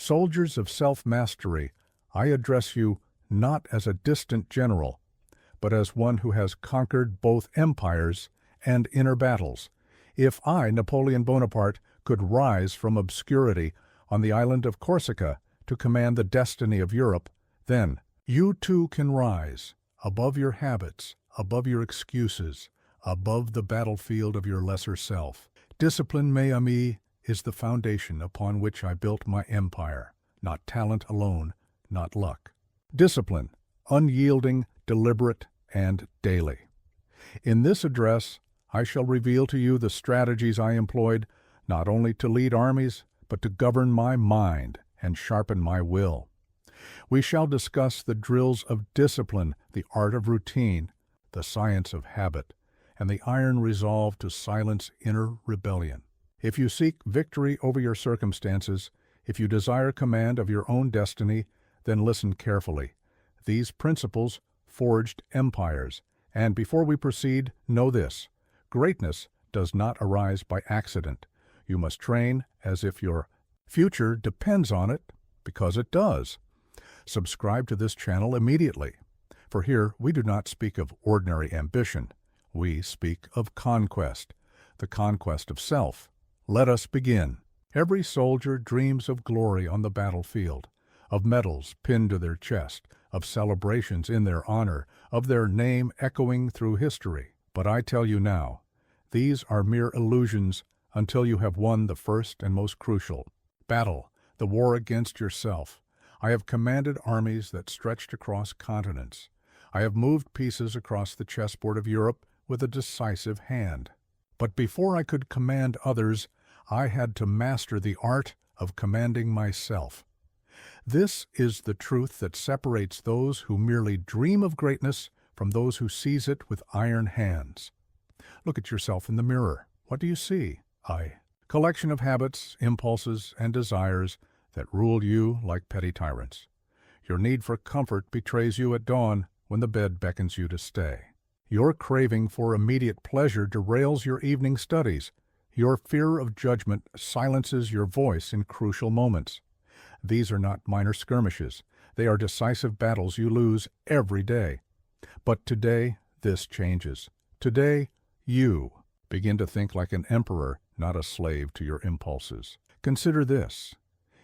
Soldiers of self-mastery, I address you not as a distant general, but as one who has conquered both empires and inner battles. If I, Napoleon Bonaparte, could rise from obscurity on the island of Corsica to command the destiny of Europe, then you too can rise above your habits, above your excuses, above the battlefield of your lesser self. Discipline, mes amis, is the foundation upon which I built my empire, not talent alone, not luck. Discipline, unyielding, deliberate, and daily. In this address, I shall reveal to you the strategies I employed not only to lead armies, but to govern my mind and sharpen my will. We shall discuss the drills of discipline, the art of routine, the science of habit, and the iron resolve to silence inner rebellion. If you seek victory over your circumstances, if you desire command of your own destiny, then listen carefully. These principles forged empires, and before we proceed, know this: greatness does not arise by accident. You must train as if your future depends on it, because it does. Subscribe to this channel immediately, for here we do not speak of ordinary ambition. We speak of conquest, the conquest of self. Let us begin. Every soldier dreams of glory on the battlefield, of medals pinned to their chest, of celebrations in their honor, of their name echoing through history. But I tell you now, these are mere illusions until you have won the first and most crucial battle, the war against yourself. I have commanded armies that stretched across continents. I have moved pieces across the chessboard of Europe with a decisive hand. But before I could command others, I had to master the art of commanding myself. This is the truth that separates those who merely dream of greatness from those who seize it with iron hands. Look at yourself in the mirror. What do you see? A collection of habits, impulses, and desires that rule you like petty tyrants. Your need for comfort betrays you at dawn when the bed beckons you to stay. Your craving for immediate pleasure derails your evening studies. Your fear of judgment silences your voice in crucial moments. These are not minor skirmishes. They are decisive battles you lose every day. But today, this changes. Today, you begin to think like an emperor, not a slave to your impulses. Consider this.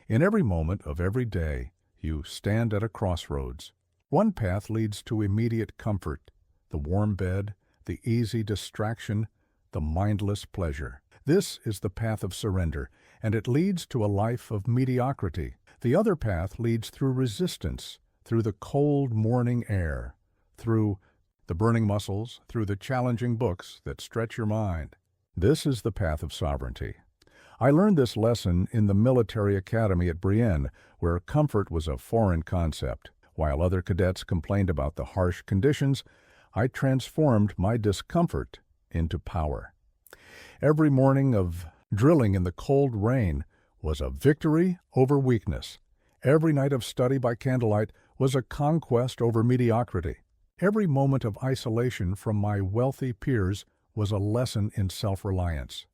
In every moment of every day, you stand at a crossroads. One path leads to immediate comfort, the warm bed, the easy distraction, the mindless pleasure. This is the path of surrender, and it leads to a life of mediocrity. The other path leads through resistance, through the cold morning air, through the burning muscles, through the challenging books that stretch your mind. This is the path of sovereignty. I learned this lesson in the military academy at Brienne, where comfort was a foreign concept. While other cadets complained about the harsh conditions, I transformed my discomfort into power. Every morning of drilling in the cold rain was a victory over weakness. Every night of study by candlelight was a conquest over mediocrity. Every moment of isolation from my wealthy peers was a lesson in self-reliance.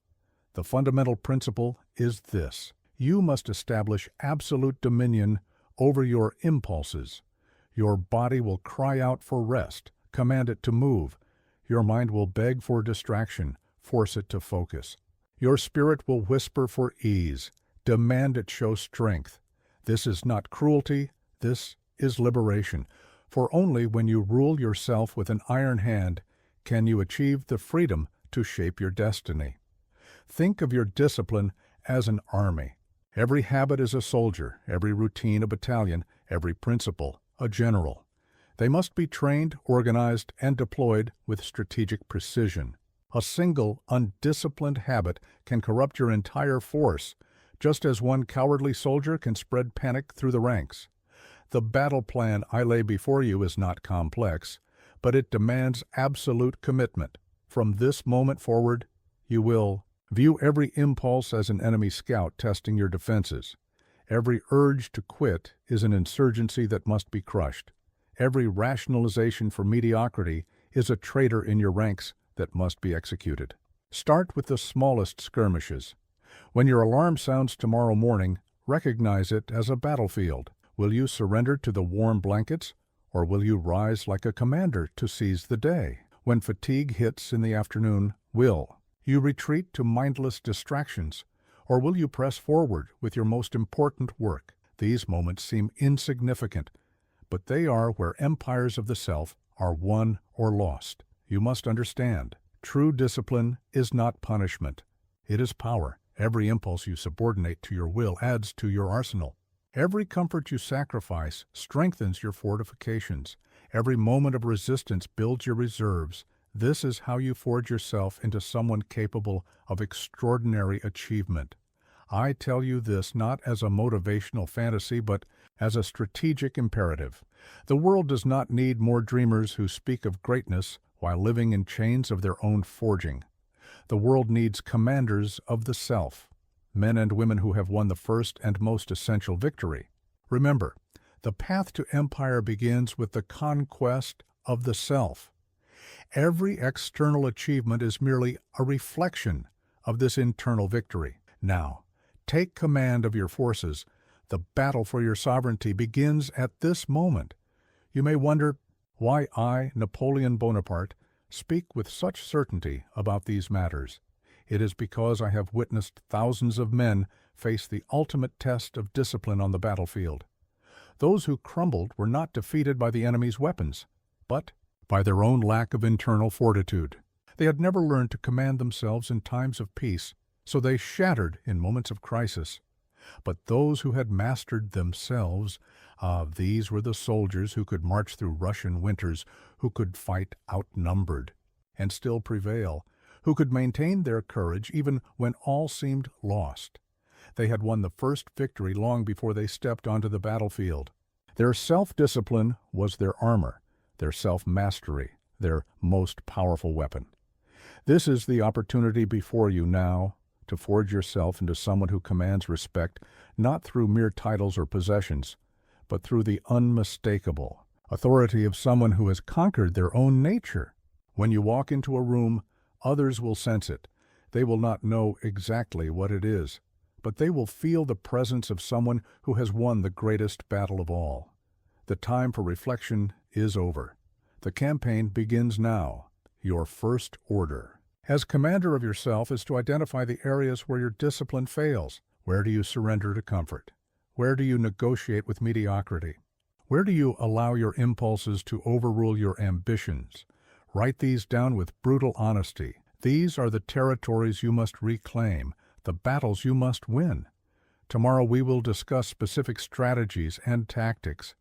The fundamental principle is this: you must establish absolute dominion over your impulses. Your body will cry out for rest, command it to move. Your mind will beg for distraction, force it to focus. Your spirit will whisper for ease, demand it show strength. This is not cruelty, this is liberation. For only when you rule yourself with an iron hand can you achieve the freedom to shape your destiny. Think of your discipline as an army. Every habit is a soldier, every routine a battalion, every principle a general. They must be trained, organized, and deployed with strategic precision. A single, undisciplined habit can corrupt your entire force, just as one cowardly soldier can spread panic through the ranks. The battle plan I lay before you is not complex, but it demands absolute commitment. From this moment forward, you will view every impulse as an enemy scout testing your defenses. Every urge to quit is an insurgency that must be crushed. Every rationalization for mediocrity is a traitor in your ranks that must be executed. Start with the smallest skirmishes. When your alarm sounds tomorrow morning, Recognize it as a battlefield. Will you surrender to the warm blankets, or will you rise like a commander to seize the day? When fatigue hits in the afternoon, will you retreat to mindless distractions, or will you press forward with your most important work? These moments seem insignificant, but they are where empires of the self are won or lost. You must understand, true discipline is not punishment. It is power. Every impulse you subordinate to your will adds to your arsenal. Every comfort you sacrifice strengthens your fortifications. Every moment of resistance builds your reserves. This is how you forge yourself into someone capable of extraordinary achievement. I tell you this not as a motivational fantasy, but as a strategic imperative. The world does not need more dreamers who speak of greatness while living in chains of their own forging. The world needs commanders of the self, men and women who have won the first and most essential victory. Remember, the path to empire begins with the conquest of the self. Every external achievement is merely a reflection of this internal victory. Now, take command of your forces. The battle for your sovereignty begins at this moment. You may wonder why I, Napoleon Bonaparte, speak with such certainty about these matters. It is because I have witnessed thousands of men face the ultimate test of discipline on the battlefield. Those who crumbled were not defeated by the enemy's weapons, but by their own lack of internal fortitude. They had never learned to command themselves in times of peace, so they shattered in moments of crisis. But those who had mastered themselves, these were the soldiers who could march through Russian winters, who could fight outnumbered and still prevail, who could maintain their courage even when all seemed lost. They had won the first victory long before they stepped onto the battlefield. Their self-discipline was their armor, their self-mastery, their most powerful weapon. This is the opportunity before you now to forge yourself into someone who commands respect not through mere titles or possessions, but through the unmistakable authority of someone who has conquered their own nature. When you walk into a room, others will sense it. They will not know exactly what it is, but they will feel the presence of someone who has won the greatest battle of all. The time for reflection is over. The campaign begins now. Your first order as commander of yourself is to identify the areas where your discipline fails. Where do you surrender to comfort? Where do you negotiate with mediocrity? Where do you allow your impulses to overrule your ambitions? Write these down with brutal honesty. These are the territories you must reclaim, the battles you must win. Tomorrow we will discuss specific strategies and tactics.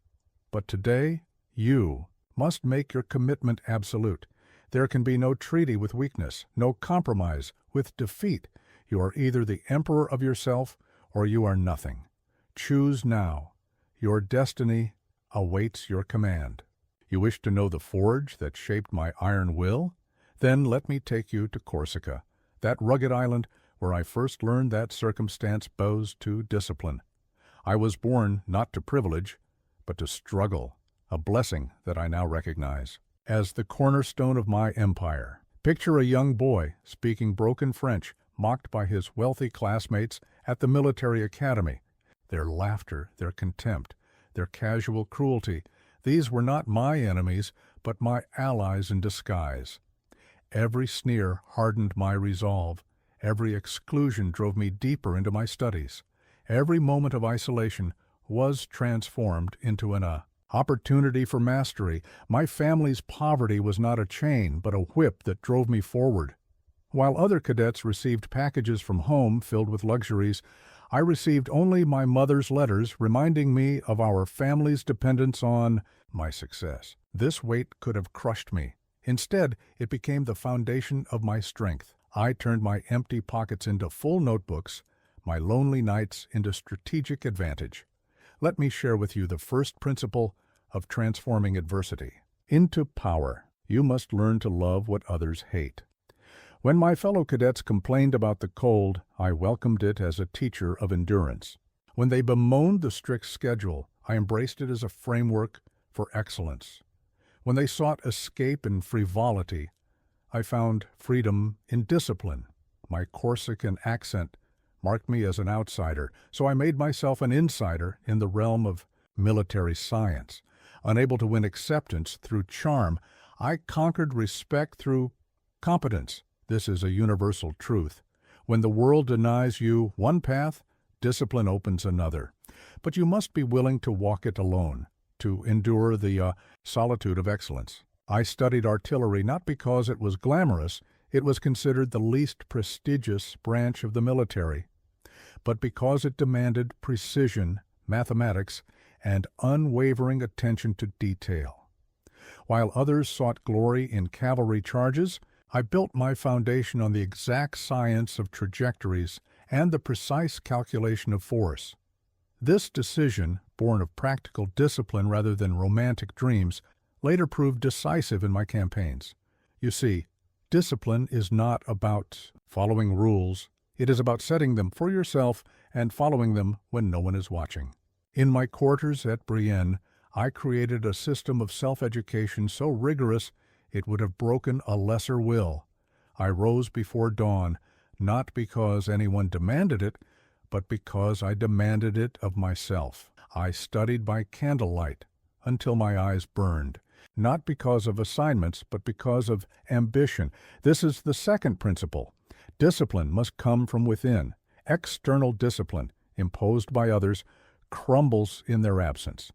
But today, you must make your commitment absolute. There can be no treaty with weakness, no compromise with defeat. You are either the emperor of yourself or you are nothing. Choose now. Your destiny awaits your command. You wish to know the forge that shaped my iron will? Then let me take you to Corsica, that rugged island where I first learned that circumstance bows to discipline. I was born not to privilege, but to struggle, a blessing that I now recognize as the cornerstone of my empire. Picture a young boy speaking broken French, mocked by his wealthy classmates at the military academy. Their laughter, their contempt, their casual cruelty, these were not my enemies, but my allies in disguise. Every sneer hardened my resolve. Every exclusion drove me deeper into my studies. Every moment of isolation was transformed into an opportunity for mastery. My family's poverty was not a chain, but a whip that drove me forward. While other cadets received packages from home filled with luxuries, I received only my mother's letters reminding me of our family's dependence on my success. This weight could have crushed me. Instead, it became the foundation of my strength. I turned my empty pockets into full notebooks, my lonely nights into strategic advantage. Let me share with you the first principle of transforming adversity into power. You must learn to love what others hate. When my fellow cadets complained about the cold, I welcomed it as a teacher of endurance. When they bemoaned the strict schedule, I embraced it as a framework for excellence. When they sought escape in frivolity, I found freedom in discipline. My Corsican accent marked me as an outsider, so I made myself an insider in the realm of military science. Unable to win acceptance through charm, I conquered respect through competence. This is a universal truth. When the world denies you one path, discipline opens another. But you must be willing to walk it alone, to endure the solitude of excellence. I studied artillery not because it was glamorous, it was considered the least prestigious branch of the military, but because it demanded precision, mathematics, and unwavering attention to detail. While others sought glory in cavalry charges, I built my foundation on the exact science of trajectories and the precise calculation of force. This decision, born of practical discipline rather than romantic dreams, later proved decisive in my campaigns. You see, discipline is not about following rules. It is about setting them for yourself and following them when no one is watching. In my quarters at Brienne, I created a system of self-education so rigorous it would have broken a lesser will. I rose before dawn, not because anyone demanded it, but because I demanded it of myself. I studied by candlelight until my eyes burned, not because of assignments, but because of ambition. This is the second principle. Discipline must come from within. External discipline, imposed by others, crumbles in their absence.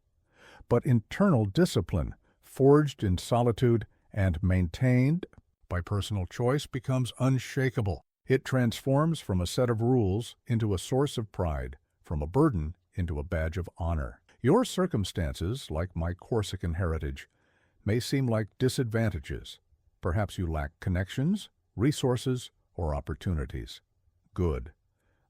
But internal discipline, forged in solitude and maintained by personal choice, becomes unshakable. It transforms from a set of rules into a source of pride, from a burden into a badge of honor. Your circumstances, like my Corsican heritage, may seem like disadvantages. Perhaps you lack connections, resources, or opportunities. Good.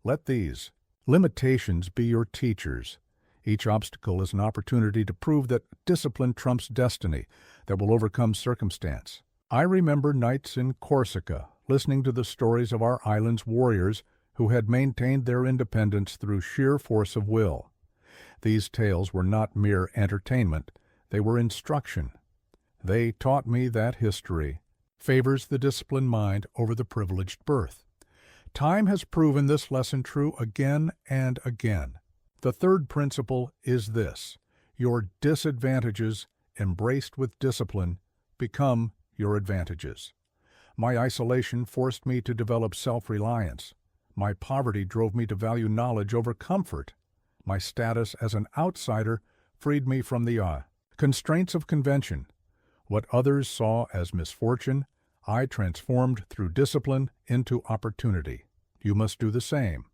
Let these limitations be your teachers. Each obstacle is an opportunity to prove that discipline trumps destiny, that will overcome circumstance. I remember nights in Corsica, listening to the stories of our island's warriors who had maintained their independence through sheer force of will. These tales were not mere entertainment, they were instruction. They taught me that history favors the disciplined mind over the privileged birth. Time has proven this lesson true again and again. The third principle is this: your disadvantages, embraced with discipline, become your advantages. My isolation forced me to develop self-reliance. My poverty drove me to value knowledge over comfort. My status as an outsider freed me from the constraints of convention. What others saw as misfortune, I transformed through discipline into opportunity. You must do the same.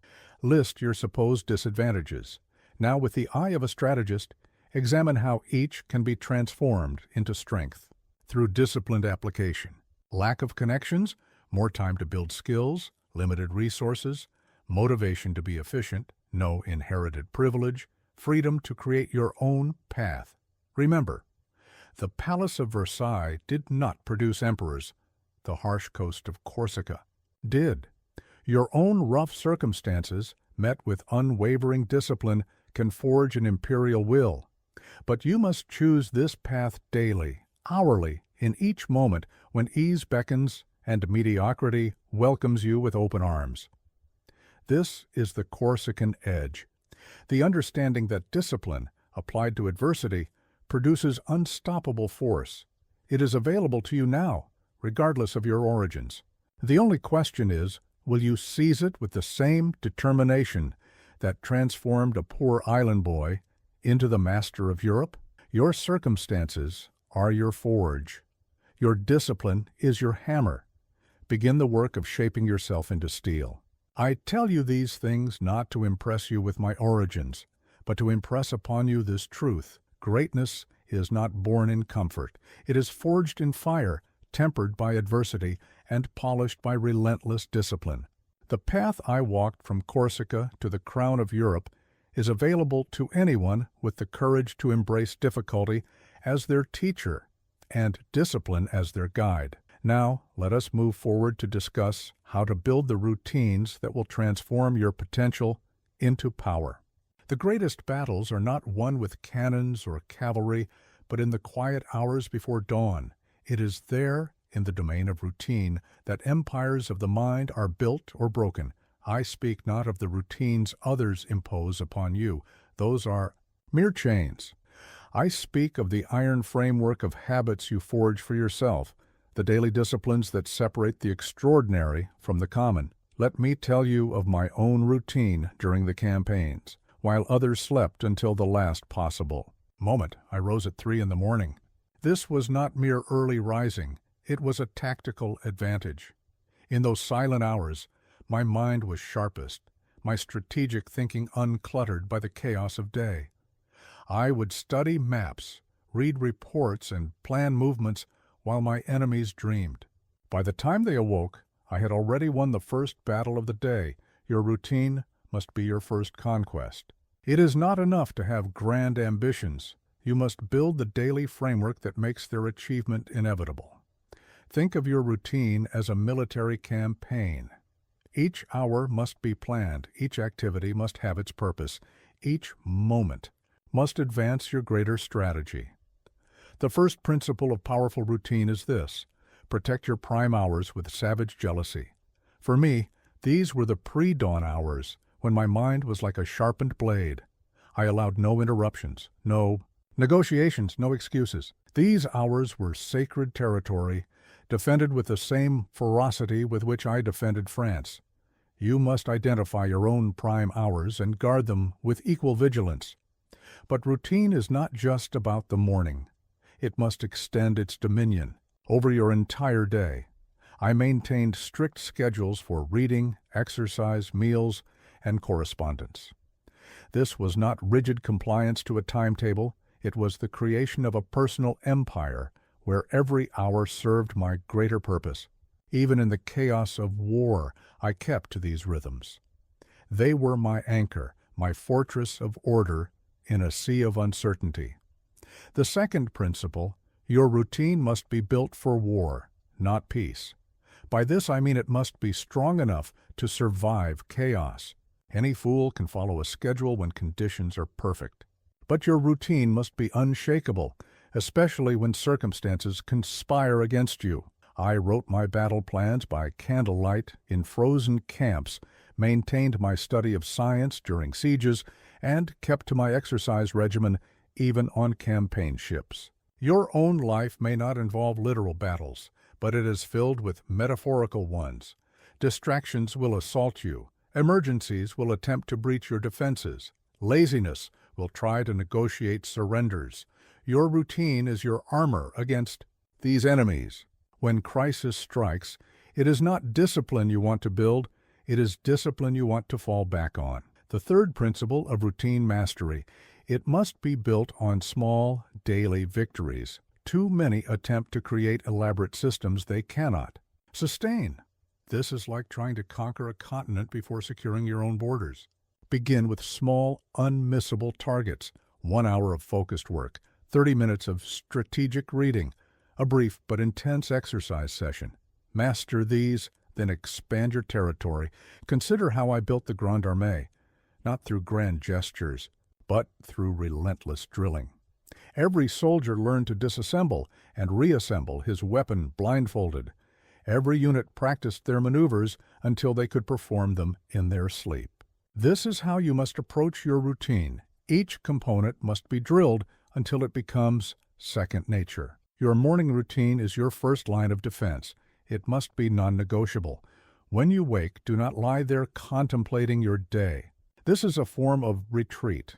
List your supposed disadvantages. Now, with the eye of a strategist, examine how each can be transformed into strength through disciplined application. Lack of connections, more time to build skills, limited resources, motivation to be efficient, no inherited privilege, freedom to create your own path. Remember, the Palace of Versailles did not produce emperors. The harsh coast of Corsica did. Your own rough circumstances, met with unwavering discipline, can forge an imperial will. But you must choose this path daily, hourly, in each moment when ease beckons and mediocrity welcomes you with open arms. This is the Corsican edge, the understanding that discipline, applied to adversity, produces unstoppable force. It is available to you now, regardless of your origins. The only question is, will you seize it with the same determination that transformed a poor island boy into the master of Europe? Your circumstances are your forge. Your discipline is your hammer. Begin the work of shaping yourself into steel. I tell you these things not to impress you with my origins, but to impress upon you this truth. Greatness is not born in comfort. It is forged in fire, tempered by adversity, and polished by relentless discipline. The path I walked from Corsica to the crown of Europe is available to anyone with the courage to embrace difficulty as their teacher and discipline as their guide. Now, let us move forward to discuss how to build the routines that will transform your potential into power. The greatest battles are not won with cannons or cavalry, but in the quiet hours before dawn. It is there, in the domain of routine, that empires of the mind are built or broken. I speak not of the routines others impose upon you. Those are mere chains. I speak of the iron framework of habits you forge for yourself, the daily disciplines that separate the extraordinary from the common. Let me tell you of my own routine during the campaigns, while others slept until the last possible moment. I rose at 3 in the morning. This was not mere early rising, it was a tactical advantage. In those silent hours, my mind was sharpest, my strategic thinking uncluttered by the chaos of day. I would study maps, read reports, and plan movements while my enemies dreamed. By the time they awoke, I had already won the first battle of the day. Your routine must be your first conquest. It is not enough to have grand ambitions. You must build the daily framework that makes their achievement inevitable. Think of your routine as a military campaign. Each hour must be planned, each activity must have its purpose, each moment must advance your greater strategy. The first principle of powerful routine is this: protect your prime hours with savage jealousy. For me, these were the pre-dawn hours, when my mind was like a sharpened blade. I allowed no interruptions, no negotiations, no excuses. These hours were sacred territory, defended with the same ferocity with which I defended France. You must identify your own prime hours and guard them with equal vigilance. But routine is not just about the morning. It must extend its dominion over your entire day. I maintained strict schedules for reading, exercise, meals, and correspondence. This was not rigid compliance to a timetable. It was the creation of a personal empire where every hour served my greater purpose. Even in the chaos of war, I kept to these rhythms. They were my anchor, my fortress of order in a sea of uncertainty. The second principle: your routine must be built for war, not peace. By this I mean it must be strong enough to survive chaos. Any fool can follow a schedule when conditions are perfect. But your routine must be unshakable, especially when circumstances conspire against you. I wrote my battle plans by candlelight in frozen camps, maintained my study of science during sieges, and kept to my exercise regimen even on campaign ships. Your own life may not involve literal battles, but it is filled with metaphorical ones. Distractions will assault you. Emergencies will attempt to breach your defenses. Laziness will try to negotiate surrenders. Your routine is your armor against these enemies. When crisis strikes, it is not discipline you want to build, it is discipline you want to fall back on. The third principle of routine mastery: it must be built on small, daily victories. Too many attempt to create elaborate systems they cannot sustain. This is like trying to conquer a continent before securing your own borders. Begin with small, unmissable targets: 1 hour of focused work, 30 minutes of strategic reading, a brief but intense exercise session. Master these, then expand your territory. Consider how I built the Grande Armée, not through grand gestures, but through relentless drilling. Every soldier learned to disassemble and reassemble his weapon blindfolded. Every unit practiced their maneuvers until they could perform them in their sleep. This is how you must approach your routine. Each component must be drilled until it becomes second nature. Your morning routine is your first line of defense. It must be non-negotiable. When you wake, do not lie there contemplating your day. This is a form of retreat.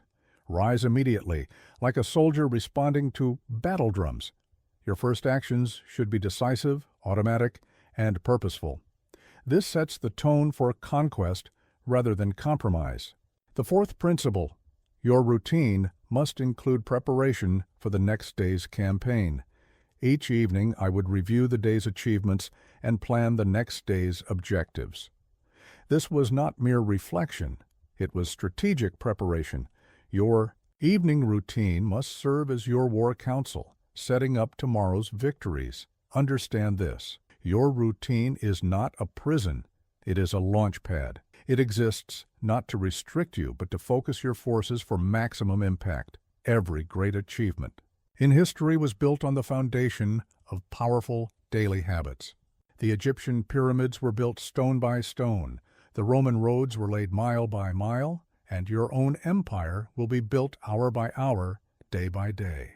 Rise immediately, like a soldier responding to battle drums. Your first actions should be decisive, automatic, and purposeful. This sets the tone for conquest rather than compromise. The fourth principle: your routine must include preparation for the next day's campaign. Each evening I would review the day's achievements and plan the next day's objectives. This was not mere reflection, it was strategic preparation. Your evening routine must serve as your war council, setting up tomorrow's victories. Understand this: your routine is not a prison, it is a launch pad. It exists not to restrict you, but to focus your forces for maximum impact. Every great achievement in history was built on the foundation of powerful daily habits. The Egyptian pyramids were built stone by stone. The Roman roads were laid mile by mile, and your own empire will be built hour by hour, day by day.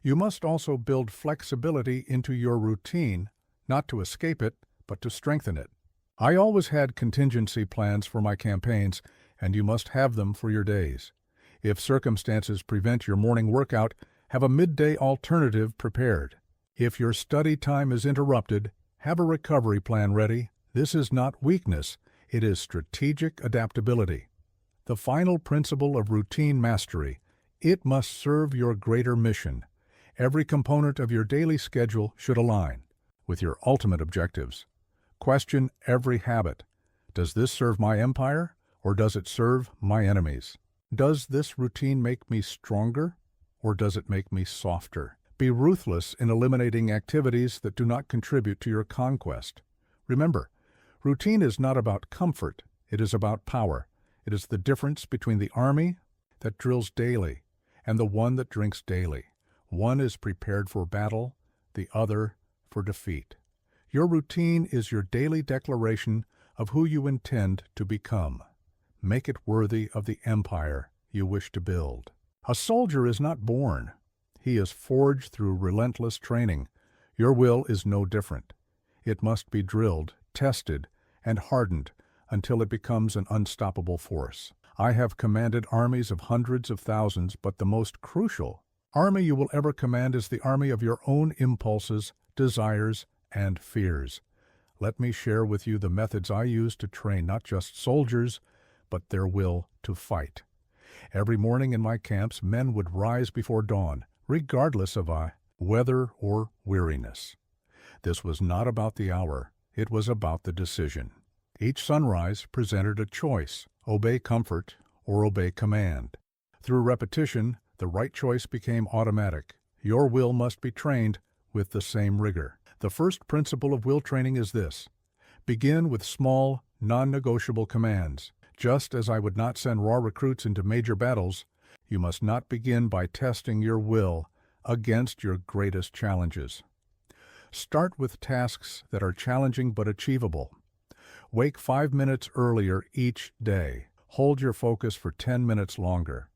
You must also build flexibility into your routine, not to escape it, but to strengthen it. I always had contingency plans for my campaigns, and you must have them for your days. If circumstances prevent your morning workout, have a midday alternative prepared. If your study time is interrupted, have a recovery plan ready. This is not weakness, it is strategic adaptability. The final principle of routine mastery: it must serve your greater mission. Every component of your daily schedule should align with your ultimate objectives. Question every habit. Does this serve my empire, or does it serve my enemies? Does this routine make me stronger, or does it make me softer? Be ruthless in eliminating activities that do not contribute to your conquest. Remember, routine is not about comfort, it is about power. It is the difference between the army that drills daily and the one that drinks daily. One is prepared for battle, the other for defeat. Your routine is your daily declaration of who you intend to become. Make it worthy of the empire you wish to build. A soldier is not born. He is forged through relentless training. Your will is no different. It must be drilled, tested, and hardened until it becomes an unstoppable force. I have commanded armies of hundreds of thousands, but the most crucial army you will ever command is the army of your own impulses, desires, and fears. Let me share with you the methods I use to train not just soldiers, but their will to fight. Every morning in my camps, men would rise before dawn, regardless of weather or weariness. This was not about the hour, it was about the decision. Each sunrise presented a choice: obey comfort or obey command. Through repetition, the right choice became automatic. Your will must be trained with the same rigor. The first principle of will training is this: begin with small, non-negotiable commands. Just as I would not send raw recruits into major battles, you must not begin by testing your will against your greatest challenges. Start with tasks that are challenging but achievable. Wake 5 minutes earlier each day. Hold your focus for 10 minutes longer.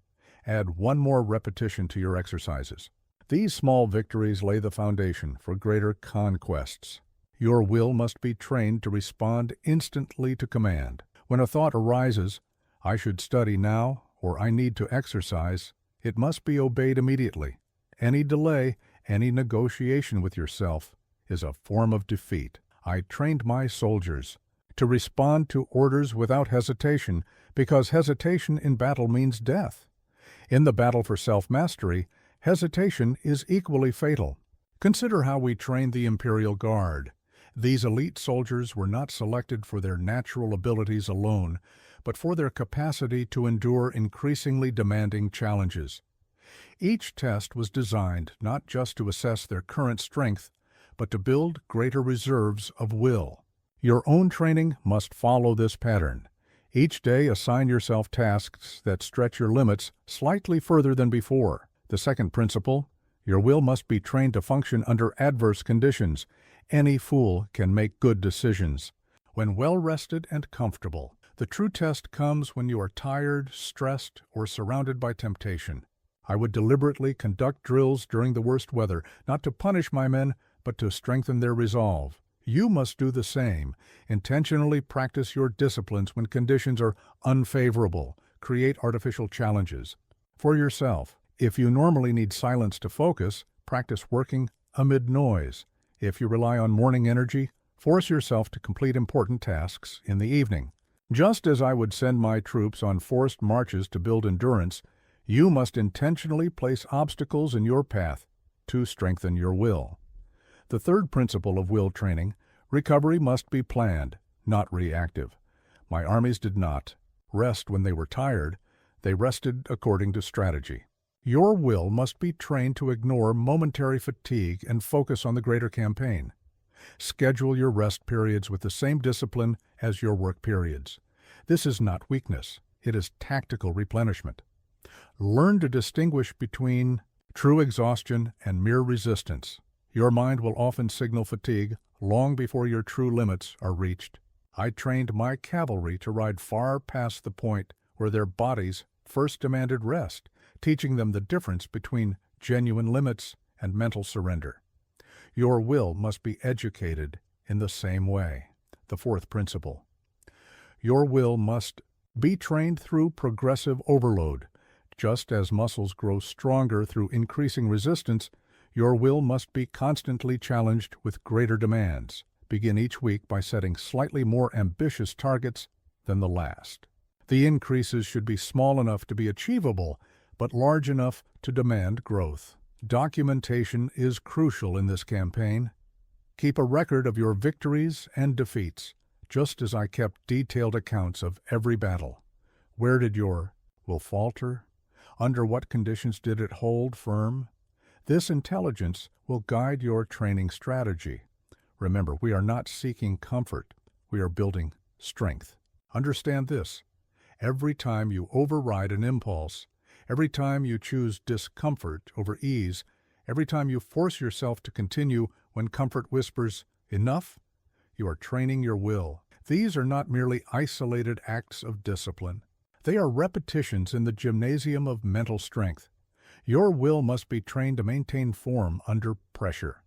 Add one more repetition to your exercises. These small victories lay the foundation for greater conquests. Your will must be trained to respond instantly to command. When a thought arises, I should study now, or I need to exercise, it must be obeyed immediately. Any delay, any negotiation with yourself is a form of defeat. I trained my soldiers to respond to orders without hesitation, because hesitation in battle means death. In the battle for self-mastery, hesitation is equally fatal. Consider how we trained the Imperial Guard. These elite soldiers were not selected for their natural abilities alone, but for their capacity to endure increasingly demanding challenges. Each test was designed not just to assess their current strength, but to build greater reserves of will. Your own training must follow this pattern. Each day assign yourself tasks that stretch your limits slightly further than before. The second principle: your will must be trained to function under adverse conditions. Any fool can make good decisions when well-rested and comfortable. The true test comes when you are tired, stressed, or surrounded by temptation. I would deliberately conduct drills during the worst weather, not to punish my men, but to strengthen their resolve. You must do the same. Intentionally practice your disciplines when conditions are unfavorable. Create artificial challenges. For yourself, if you normally need silence to focus, practice working amid noise. If you rely on morning energy, force yourself to complete important tasks in the evening. Just as I would send my troops on forced marches to build endurance, you must intentionally place obstacles in your path to strengthen your will. The third principle of will training: recovery must be planned, not reactive. My armies did not rest when they were tired, they rested according to strategy. Your will must be trained to ignore momentary fatigue and focus on the greater campaign. Schedule your rest periods with the same discipline as your work periods. This is not weakness, it is tactical replenishment. Learn to distinguish between true exhaustion and mere resistance. Your mind will often signal fatigue long before your true limits are reached. I trained my cavalry to ride far past the point where their bodies first demanded rest, teaching them the difference between genuine limits and mental surrender. Your will must be educated in the same way. The fourth principle. Your will must be trained through progressive overload. Just as muscles grow stronger through increasing resistance, your will must be constantly challenged with greater demands. Begin each week by setting slightly more ambitious targets than the last. The increases should be small enough to be achievable, but large enough to demand growth. Documentation is crucial in this campaign. Keep a record of your victories and defeats, just as I kept detailed accounts of every battle. Where did your will falter? Under what conditions did it hold firm? This intelligence will guide your training strategy. Remember, we are not seeking comfort. We are building strength. Understand this. Every time you override an impulse, every time you choose discomfort over ease, every time you force yourself to continue when comfort whispers, "Enough," you are training your will. These are not merely isolated acts of discipline. They are repetitions in the gymnasium of mental strength. Your will must be trained to maintain form under pressure.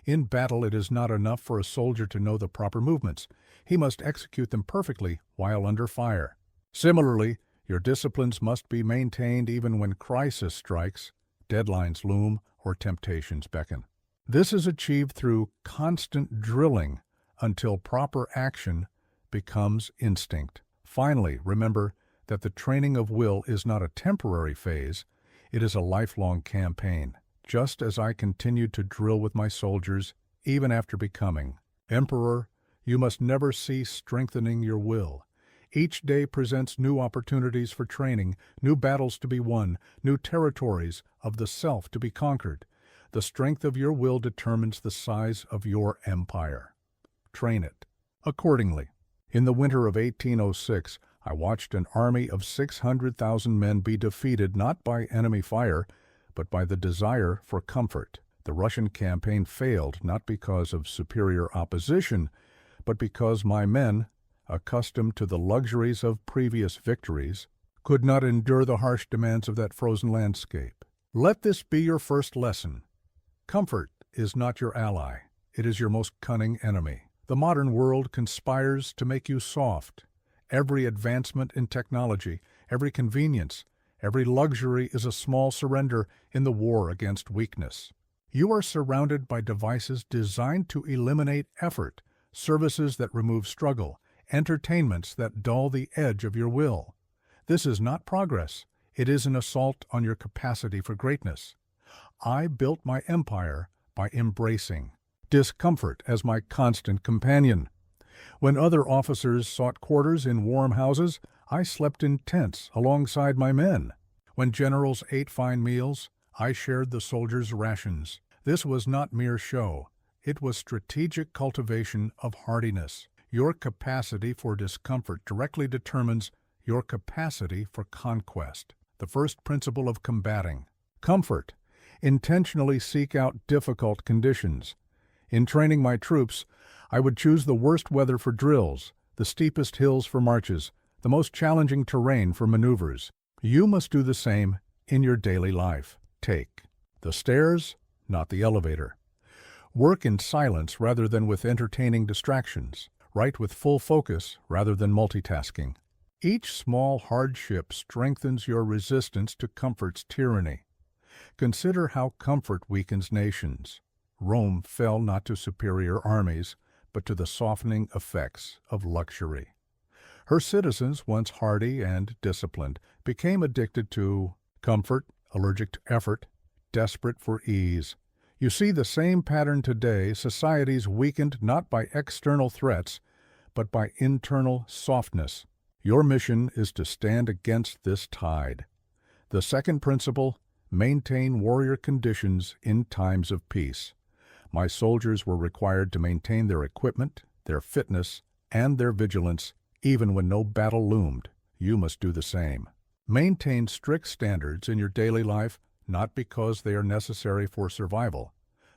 In battle, it is not enough for a soldier to know the proper movements. He must execute them perfectly while under fire. Similarly, your disciplines must be maintained even when crisis strikes, deadlines loom, or temptations beckon. This is achieved through constant drilling until proper action becomes instinct. Finally, remember that the training of will is not a temporary phase, it is a lifelong campaign. Just as I continued to drill with my soldiers, even after becoming emperor, you must never cease strengthening your will. Each day presents new opportunities for training, new battles to be won, new territories of the self to be conquered. The strength of your will determines the size of your empire. Train it accordingly. In the winter of 1806, I watched an army of 600,000 men be defeated not by enemy fire, but by the desire for comfort. The Russian campaign failed not because of superior opposition, but because my men, accustomed to the luxuries of previous victories, could not endure the harsh demands of that frozen landscape. Let this be your first lesson. Comfort is not your ally. It is your most cunning enemy. The modern world conspires to make you soft. Every advancement in technology, every convenience, every luxury is a small surrender in the war against weakness. You are surrounded by devices designed to eliminate effort, services that remove struggle, entertainments that dull the edge of your will. This is not progress. It is an assault on your capacity for greatness. I built my empire by embracing discomfort as my constant companion. When other officers sought quarters in warm houses, I slept in tents alongside my men. When generals ate fine meals, I shared the soldiers' rations. This was not mere show. It was strategic cultivation of hardiness. Your capacity for discomfort directly determines your capacity for conquest. The first principle of combating. Comfort. Intentionally seek out difficult conditions. In training my troops, I would choose the worst weather for drills, the steepest hills for marches, the most challenging terrain for maneuvers. You must do the same in your daily life. Take the stairs, not the elevator. Work in silence rather than with entertaining distractions. Write with full focus rather than multitasking. Each small hardship strengthens your resistance to comfort's tyranny. Consider how comfort weakens nations. Rome fell not to superior armies, but to the softening effects of luxury. Her citizens, once hardy and disciplined, became addicted to comfort, allergic to effort, desperate for ease. You see the same pattern today, societies weakened not by external threats, but by internal softness. Your mission is to stand against this tide. The second principle, maintain warrior conditions in times of peace. My soldiers were required to maintain their equipment, their fitness, and their vigilance, even when no battle loomed. You must do the same. Maintain strict standards in your daily life, not because they are necessary for survival,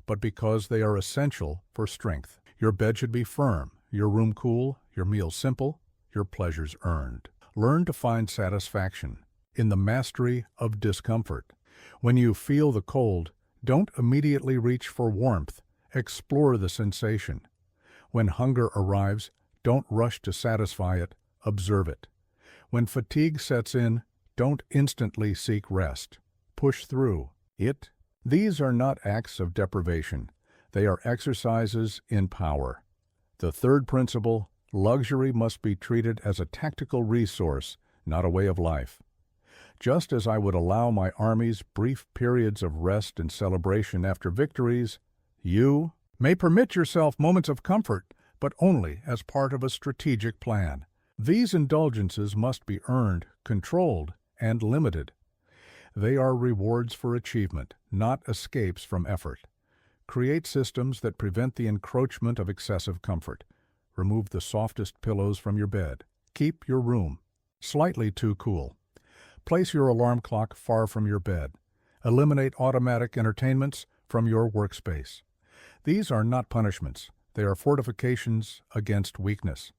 but because they are essential for strength. Your bed should be firm, your room cool, your meals simple, your pleasures earned. Learn to find satisfaction in the mastery of discomfort. When you feel the cold, don't immediately reach for warmth. Explore the sensation. When hunger arrives, don't rush to satisfy it, observe it. When fatigue sets in, don't instantly seek rest. Push through it. These are not acts of deprivation. They are exercises in power. The third principle, luxury must be treated as a tactical resource, not a way of life. Just as I would allow my armies brief periods of rest and celebration after victories, you may permit yourself moments of comfort, but only as part of a strategic plan. These indulgences must be earned, controlled, and limited. They are rewards for achievement, not escapes from effort. Create systems that prevent the encroachment of excessive comfort. Remove the softest pillows from your bed. Keep your room slightly too cool. Place your alarm clock far from your bed. Eliminate automatic entertainments from your workspace. These are not punishments. They are fortifications against weakness.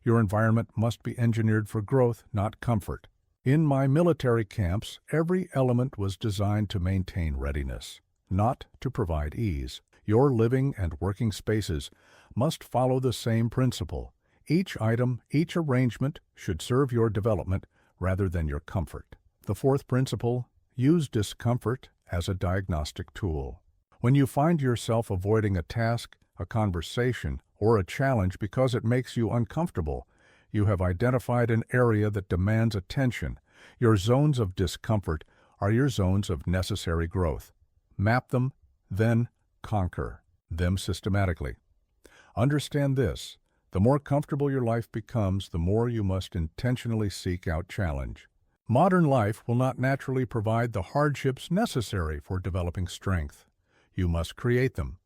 Your environment must be engineered for growth, not comfort. In my military camps, every element was designed to maintain readiness, not to provide ease. Your living and working spaces must follow the same principle. Each item, each arrangement should serve your development rather than your comfort. The fourth principle, use discomfort as a diagnostic tool. When you find yourself avoiding a task, a conversation, or a challenge because it makes you uncomfortable, you have identified an area that demands attention. Your zones of discomfort are your zones of necessary growth. Map them, then conquer them systematically. Understand this: the more comfortable your life becomes, the more you must intentionally seek out challenge. Modern life will not naturally provide the hardships necessary for developing strength. You must create them.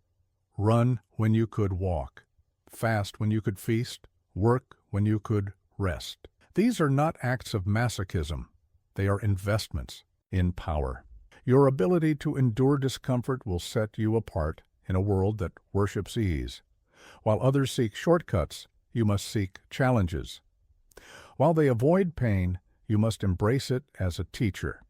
Run when you could walk. Fast when you could feast. Work when you could rest. These are not acts of masochism. They are investments in power. Your ability to endure discomfort will set you apart in a world that worships ease. While others seek shortcuts, you must seek challenges. While they avoid pain, you must embrace it as a teacher.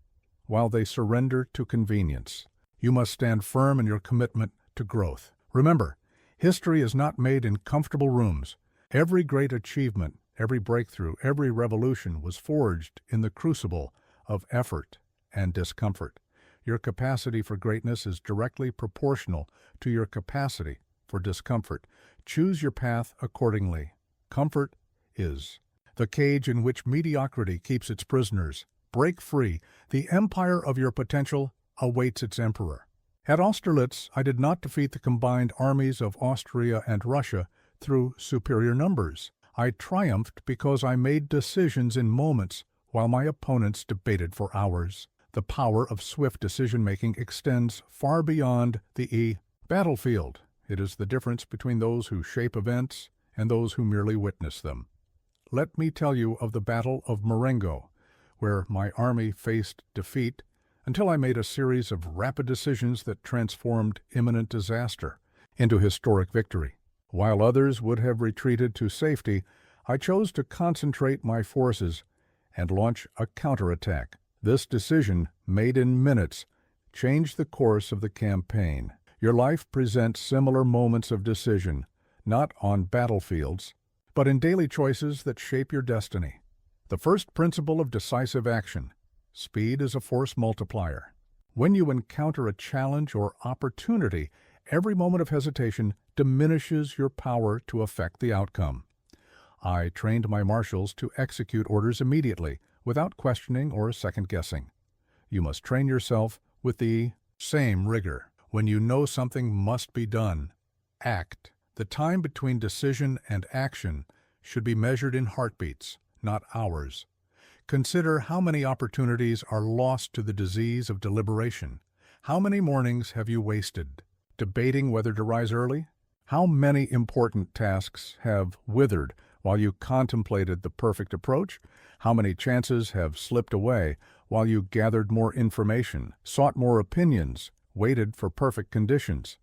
While they surrender to convenience, you must stand firm in your commitment to growth. Remember, history is not made in comfortable rooms. Every great achievement, every breakthrough, every revolution was forged in the crucible of effort and discomfort. Your capacity for greatness is directly proportional to your capacity for discomfort. Choose your path accordingly. Comfort is the cage in which mediocrity keeps its prisoners. Break free. The empire of your potential awaits its emperor. At Austerlitz, I did not defeat the combined armies of Austria and Russia through superior numbers. I triumphed because I made decisions in moments while my opponents debated for hours. The power of swift decision-making extends far beyond the battlefield. It is the difference between those who shape events and those who merely witness them. Let me tell you of the Battle of Marengo, where my army faced defeat until I made a series of rapid decisions that transformed imminent disaster into historic victory. While others would have retreated to safety, I chose to concentrate my forces and launch a counterattack. This decision, made in minutes, changed the course of the campaign. Your life presents similar moments of decision, not on battlefields, but in daily choices that shape your destiny. The first principle of decisive action: speed is a force multiplier. When you encounter a challenge or opportunity, every moment of hesitation diminishes your power to affect the outcome. I trained my marshals to execute orders immediately, without questioning or second-guessing. You must train yourself with the same rigor. When you know something must be done, act. The time between decision and action should be measured in heartbeats, not hours. Consider how many opportunities are lost to the disease of deliberation. How many mornings have you wasted debating whether to rise early? How many important tasks have withered while you contemplated the perfect approach? How many chances have slipped away while you gathered more information, sought more opinions, waited for perfect conditions?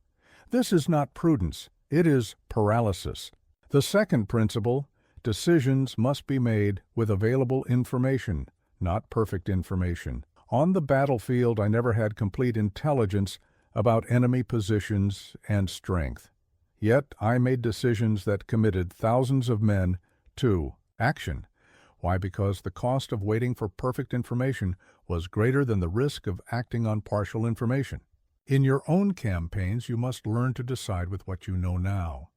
This is not prudence, it is paralysis. The second principle: Decisions must be made with available information, not perfect information. On the battlefield, I never had complete intelligence about enemy positions and strength. Yet I made decisions that committed thousands of men to action. Why? Because the cost of waiting for perfect information was greater than the risk of acting on partial information. In your own campaigns, you must learn to decide with what you know now.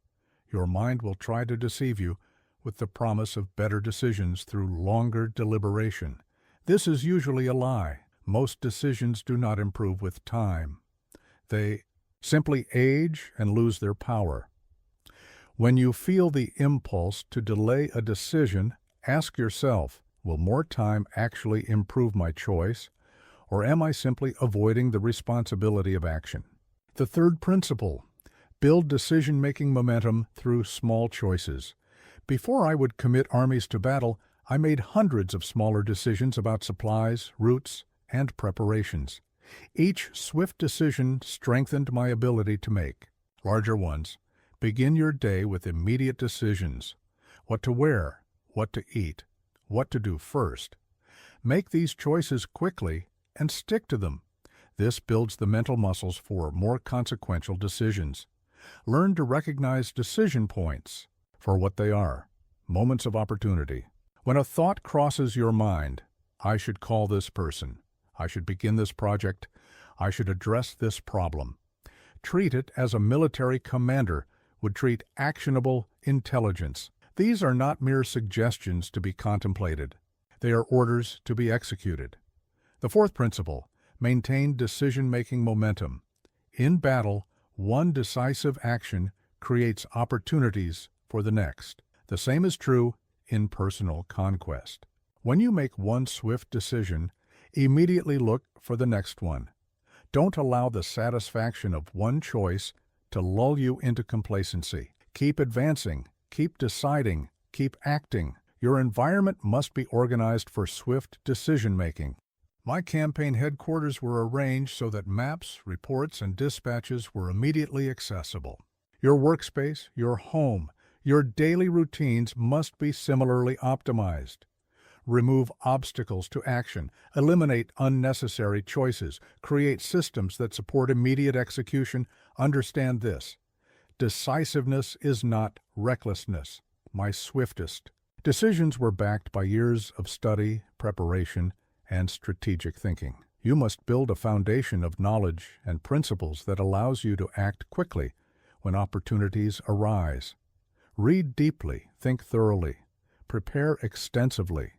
Your mind will try to deceive you with the promise of better decisions through longer deliberation. This is usually a lie. Most decisions do not improve with time. They simply age and lose their power. When you feel the impulse to delay a decision, ask yourself, will more time actually improve my choice, or am I simply avoiding the responsibility of action? The third principle, build decision-making momentum through small choices. Before I would commit armies to battle, I made hundreds of smaller decisions about supplies, routes, and preparations. Each swift decision strengthened my ability to make larger ones. Begin your day with immediate decisions. What to wear, what to eat, what to do first. Make these choices quickly and stick to them. This builds the mental muscles for more consequential decisions. Learn to recognize decision points for what they are, moments of opportunity. When a thought crosses your mind, I should call this person, I should begin this project, I should address this problem. Treat it as a military commander would treat actionable intelligence. These are not mere suggestions to be contemplated. They are orders to be executed. The fourth principle, maintain decision-making momentum. In battle, one decisive action creates opportunities for the next. The same is true in personal conquest. When you make one swift decision, immediately look for the next one. Don't allow the satisfaction of one choice to lull you into complacency. Keep advancing, keep deciding, keep acting. Your environment must be organized for swift decision-making. My campaign headquarters were arranged so that maps, reports, and dispatches were immediately accessible. Your workspace, your home, your daily routines must be similarly optimized. Remove obstacles to action, eliminate unnecessary choices, create systems that support immediate execution. Understand this: decisiveness is not recklessness. My swiftest decisions were backed by years of study, preparation, and strategic thinking. You must build a foundation of knowledge and principles that allows you to act quickly when opportunities arise. Read deeply, think thoroughly, prepare extensively,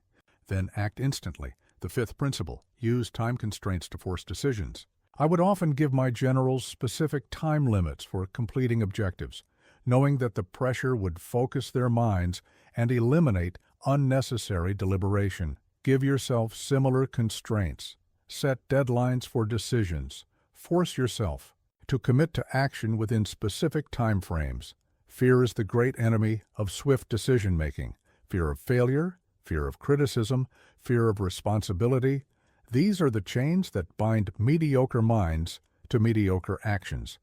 then act instantly. The fifth principle, use time constraints to force decisions. I would often give my generals specific time limits for completing objectives, knowing that the pressure would focus their minds and eliminate unnecessary deliberation. Give yourself similar constraints. Set deadlines for decisions. Force yourself to commit to action within specific time frames. Fear is the great enemy of swift decision-making. Fear of failure, fear of criticism, fear of responsibility. These are the chains that bind mediocre minds to mediocre actions.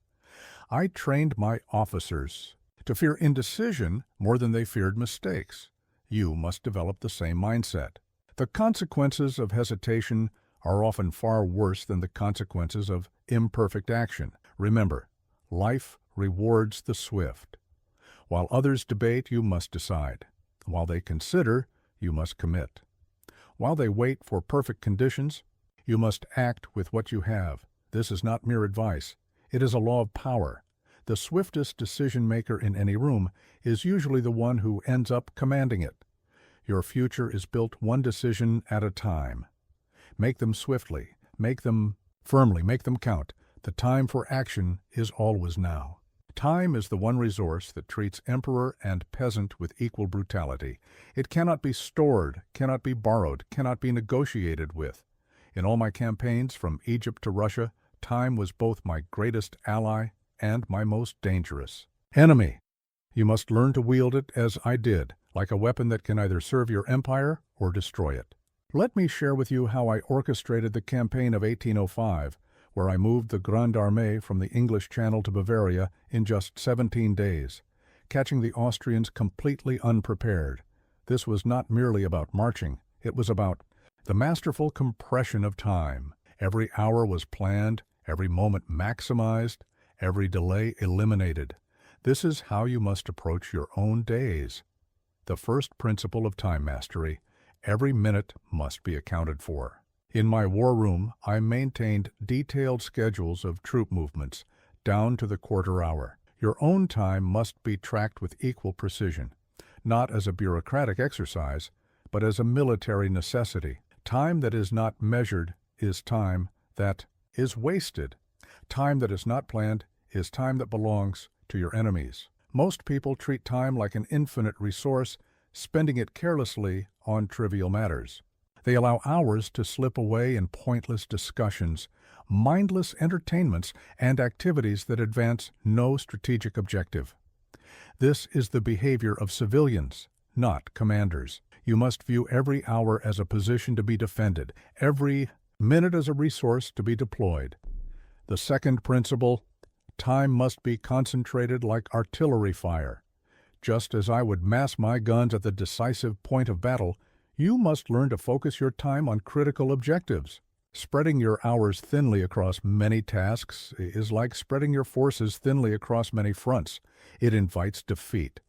I trained my officers to fear indecision more than they feared mistakes. You must develop the same mindset. The consequences of hesitation are often far worse than the consequences of imperfect action. Remember, life rewards the swift. While others debate, you must decide. While they consider, you must commit. While they wait for perfect conditions, you must act with what you have. This is not mere advice. It is a law of power. The swiftest decision-maker in any room is usually the one who ends up commanding it. Your future is built one decision at a time. Make them swiftly, make them firmly, make them count. The time for action is always now. Time is the one resource that treats emperor and peasant with equal brutality. It cannot be stored, cannot be borrowed, cannot be negotiated with. In all my campaigns, from Egypt to Russia, time was both my greatest ally and my most dangerous enemy. You must learn to wield it as I did, like a weapon that can either serve your empire or destroy it. Let me share with you how I orchestrated the campaign of 1805, where I moved the Grande Armée from the English Channel to Bavaria in just 17 days, catching the Austrians completely unprepared. This was not merely about marching, it was about the masterful compression of time. Every hour was planned, every moment maximized, every delay eliminated. This is how you must approach your own days. The first principle of time mastery: every minute must be accounted for. In my war room, I maintained detailed schedules of troop movements, down to the quarter hour. Your own time must be tracked with equal precision, not as a bureaucratic exercise, but as a military necessity. Time that is not measured is time that is wasted. Time that is not planned is time that belongs to your enemies. Most people treat time like an infinite resource, spending it carelessly on trivial matters. They allow hours to slip away in pointless discussions, mindless entertainments, and activities that advance no strategic objective. This is the behavior of civilians, not commanders. You must view every hour as a position to be defended, every minute as a resource to be deployed. The second principle: time must be concentrated like artillery fire. Just as I would mass my guns at the decisive point of battle, you must learn to focus your time on critical objectives. Spreading your hours thinly across many tasks is like spreading your forces thinly across many fronts. It invites defeat.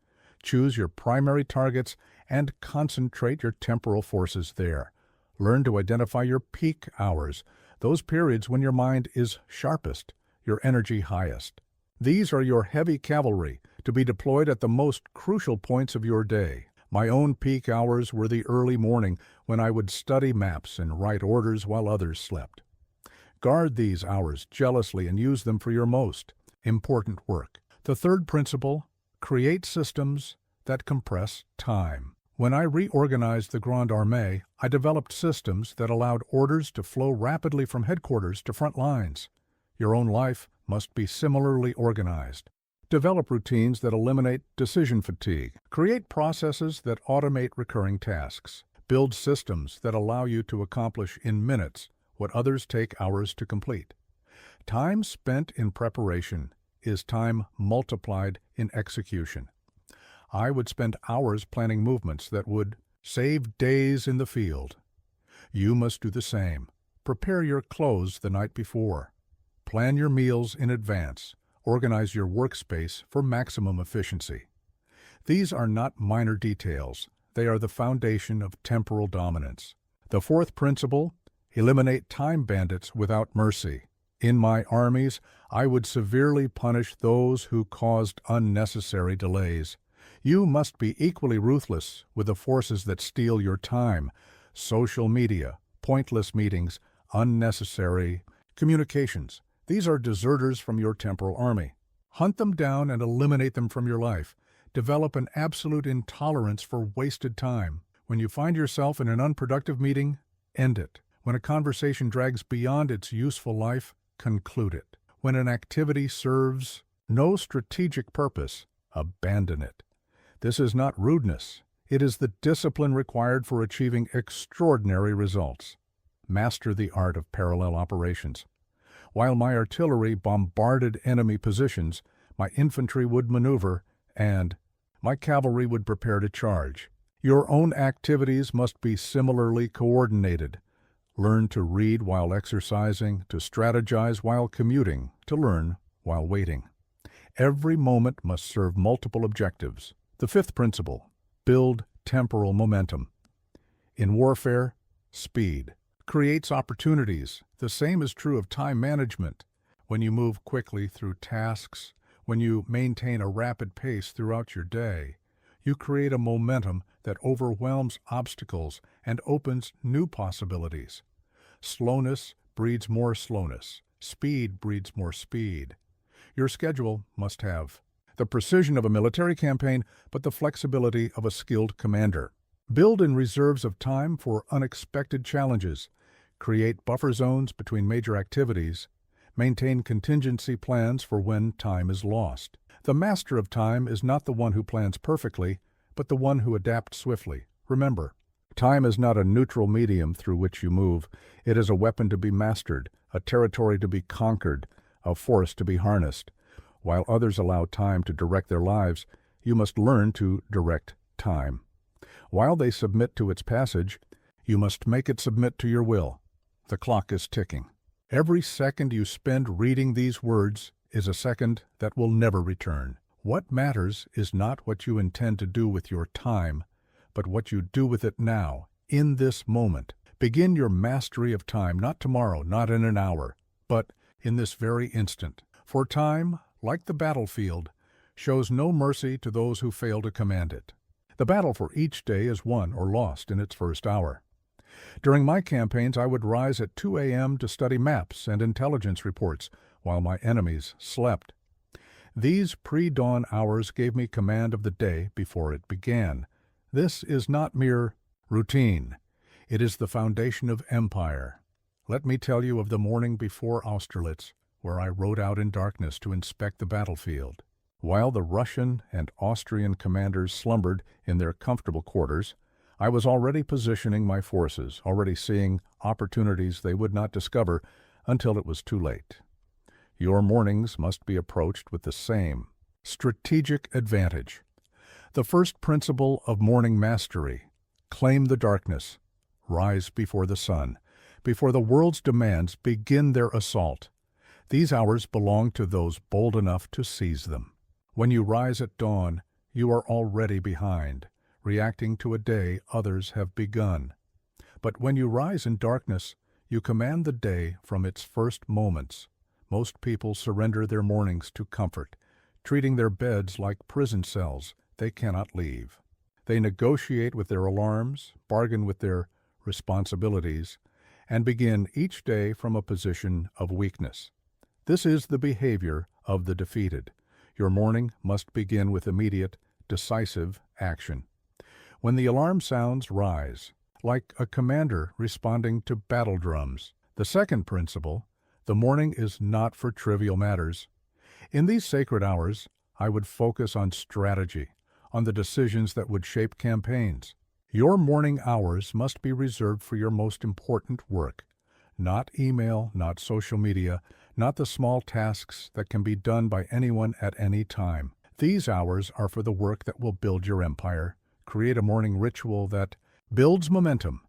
Choose your primary targets and concentrate your temporal forces there. Learn to identify your peak hours, those periods when your mind is sharpest, your energy highest. These are your heavy cavalry, to be deployed at the most crucial points of your day. My own peak hours were the early morning, when I would study maps and write orders while others slept. Guard these hours jealously and use them for your most important work. The third principle: create systems that compress time. When I reorganized the Grande Armée, I developed systems that allowed orders to flow rapidly from headquarters to front lines. Your own life must be similarly organized. Develop routines that eliminate decision fatigue. Create processes that automate recurring tasks. Build systems that allow you to accomplish in minutes what others take hours to complete. Time spent in preparation is time multiplied in execution. I would spend hours planning movements that would save days in the field. You must do the same. Prepare your clothes the night before. Plan your meals in advance. Organize your workspace for maximum efficiency. These are not minor details. They are the foundation of temporal dominance. The fourth principle: eliminate time bandits without mercy. In my armies, I would severely punish those who caused unnecessary delays. You must be equally ruthless with the forces that steal your time: social media, pointless meetings, unnecessary communications. These are deserters from your temporal army. Hunt them down and eliminate them from your life. Develop an absolute intolerance for wasted time. When you find yourself in an unproductive meeting, end it. When a conversation drags beyond its useful life, conclude it. When an activity serves no strategic purpose, abandon it. This is not rudeness. It is the discipline required for achieving extraordinary results. Master the art of parallel operations. While my artillery bombarded enemy positions, my infantry would maneuver, and my cavalry would prepare to charge. Your own activities must be similarly coordinated. Learn to read while exercising, to strategize while commuting, to learn while waiting. Every moment must serve multiple objectives. The fifth principle: build temporal momentum. In warfare, speed creates opportunities. The same is true of time management. When you move quickly through tasks, when you maintain a rapid pace throughout your day, you create a momentum that overwhelms obstacles and opens new possibilities. Slowness breeds more slowness. Speed breeds more speed. Your schedule must have the precision of a military campaign, but the flexibility of a skilled commander. Build in reserves of time for unexpected challenges. Create buffer zones between major activities. Maintain contingency plans for when time is lost. The master of time is not the one who plans perfectly, but the one who adapts swiftly. Remember, time is not a neutral medium through which you move. It is a weapon to be mastered, a territory to be conquered, a force to be harnessed. While others allow time to direct their lives, you must learn to direct time. While they submit to its passage, you must make it submit to your will. The clock is ticking. Every second you spend reading these words is a second that will never return. What matters is not what you intend to do with your time, but what you do with it now, in this moment. Begin your mastery of time, not tomorrow, not in an hour, but in this very instant. For time, like the battlefield, shows no mercy to those who fail to command it. The battle for each day is won or lost in its first hour. During my campaigns, I would rise at 2 a.m. to study maps and intelligence reports while my enemies slept. These pre-dawn hours gave me command of the day before it began. This is not mere routine. It is the foundation of empire. Let me tell you of the morning before Austerlitz, where I rode out in darkness to inspect the battlefield. While the Russian and Austrian commanders slumbered in their comfortable quarters, I was already positioning my forces, already seeing opportunities they would not discover until it was too late. Your mornings must be approached with the same strategic advantage. The first principle of morning mastery: claim the darkness, rise before the sun. Before the world's demands begin their assault. These hours belong to those bold enough to seize them. When you rise at dawn, you are already behind, reacting to a day others have begun. But when you rise in darkness, you command the day from its first moments. Most people surrender their mornings to comfort, treating their beds like prison cells they cannot leave. They negotiate with their alarms, bargain with their responsibilities, and begin each day from a position of weakness. This is the behavior of the defeated. Your morning must begin with immediate, decisive action. When the alarm sounds, rise, like a commander responding to battle drums. The second principle: the morning is not for trivial matters. In these sacred hours, I would focus on strategy, on the decisions that would shape campaigns. Your morning hours must be reserved for your most important work. Not email, not social media, not the small tasks that can be done by anyone at any time. These hours are for the work that will build your empire. Create a morning ritual that builds momentum.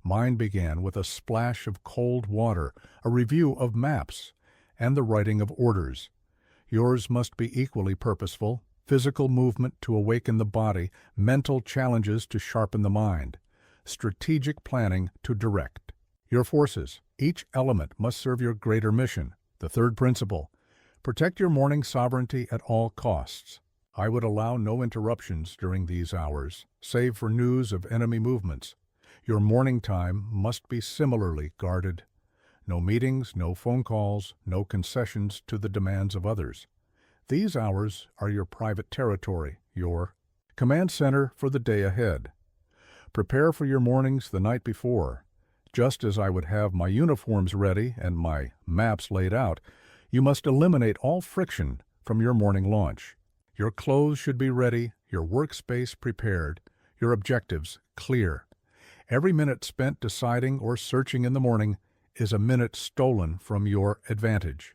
Mine began with a splash of cold water, a review of maps, and the writing of orders. Yours must be equally purposeful: physical movement to awaken the body, mental challenges to sharpen the mind, strategic planning to direct your forces. Each element must serve your greater mission. The third principle: protect your morning sovereignty at all costs. I would allow no interruptions during these hours, save for news of enemy movements. Your morning time must be similarly guarded. No meetings, no phone calls, no concessions to the demands of others. These hours are your private territory, your command center for the day ahead. Prepare for your mornings the night before. Just as I would have my uniforms ready and my maps laid out, you must eliminate all friction from your morning launch. Your clothes should be ready, your workspace prepared, your objectives clear. Every minute spent deciding or searching in the morning is a minute stolen from your advantage.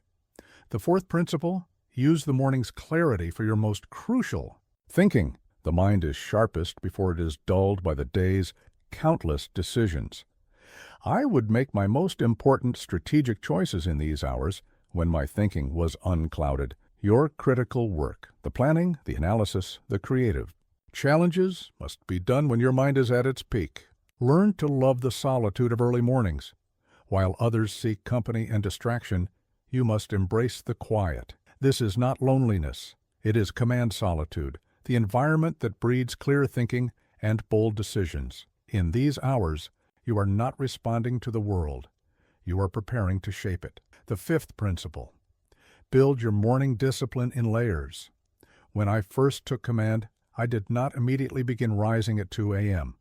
The fourth principle: use the morning's clarity for your most crucial thinking. The mind is sharpest before it is dulled by the day's countless decisions. I would make my most important strategic choices in these hours when my thinking was unclouded. Your critical work, the planning, the analysis, the creative challenges, must be done when your mind is at its peak. Learn to love the solitude of early mornings. While others seek company and distraction, you must embrace the quiet. This is not loneliness. It is command solitude, the environment that breeds clear thinking and bold decisions. In these hours, you are not responding to the world. You are preparing to shape it. The fifth principle: build your morning discipline in layers. When I first took command, I did not immediately begin rising at 2 a.m.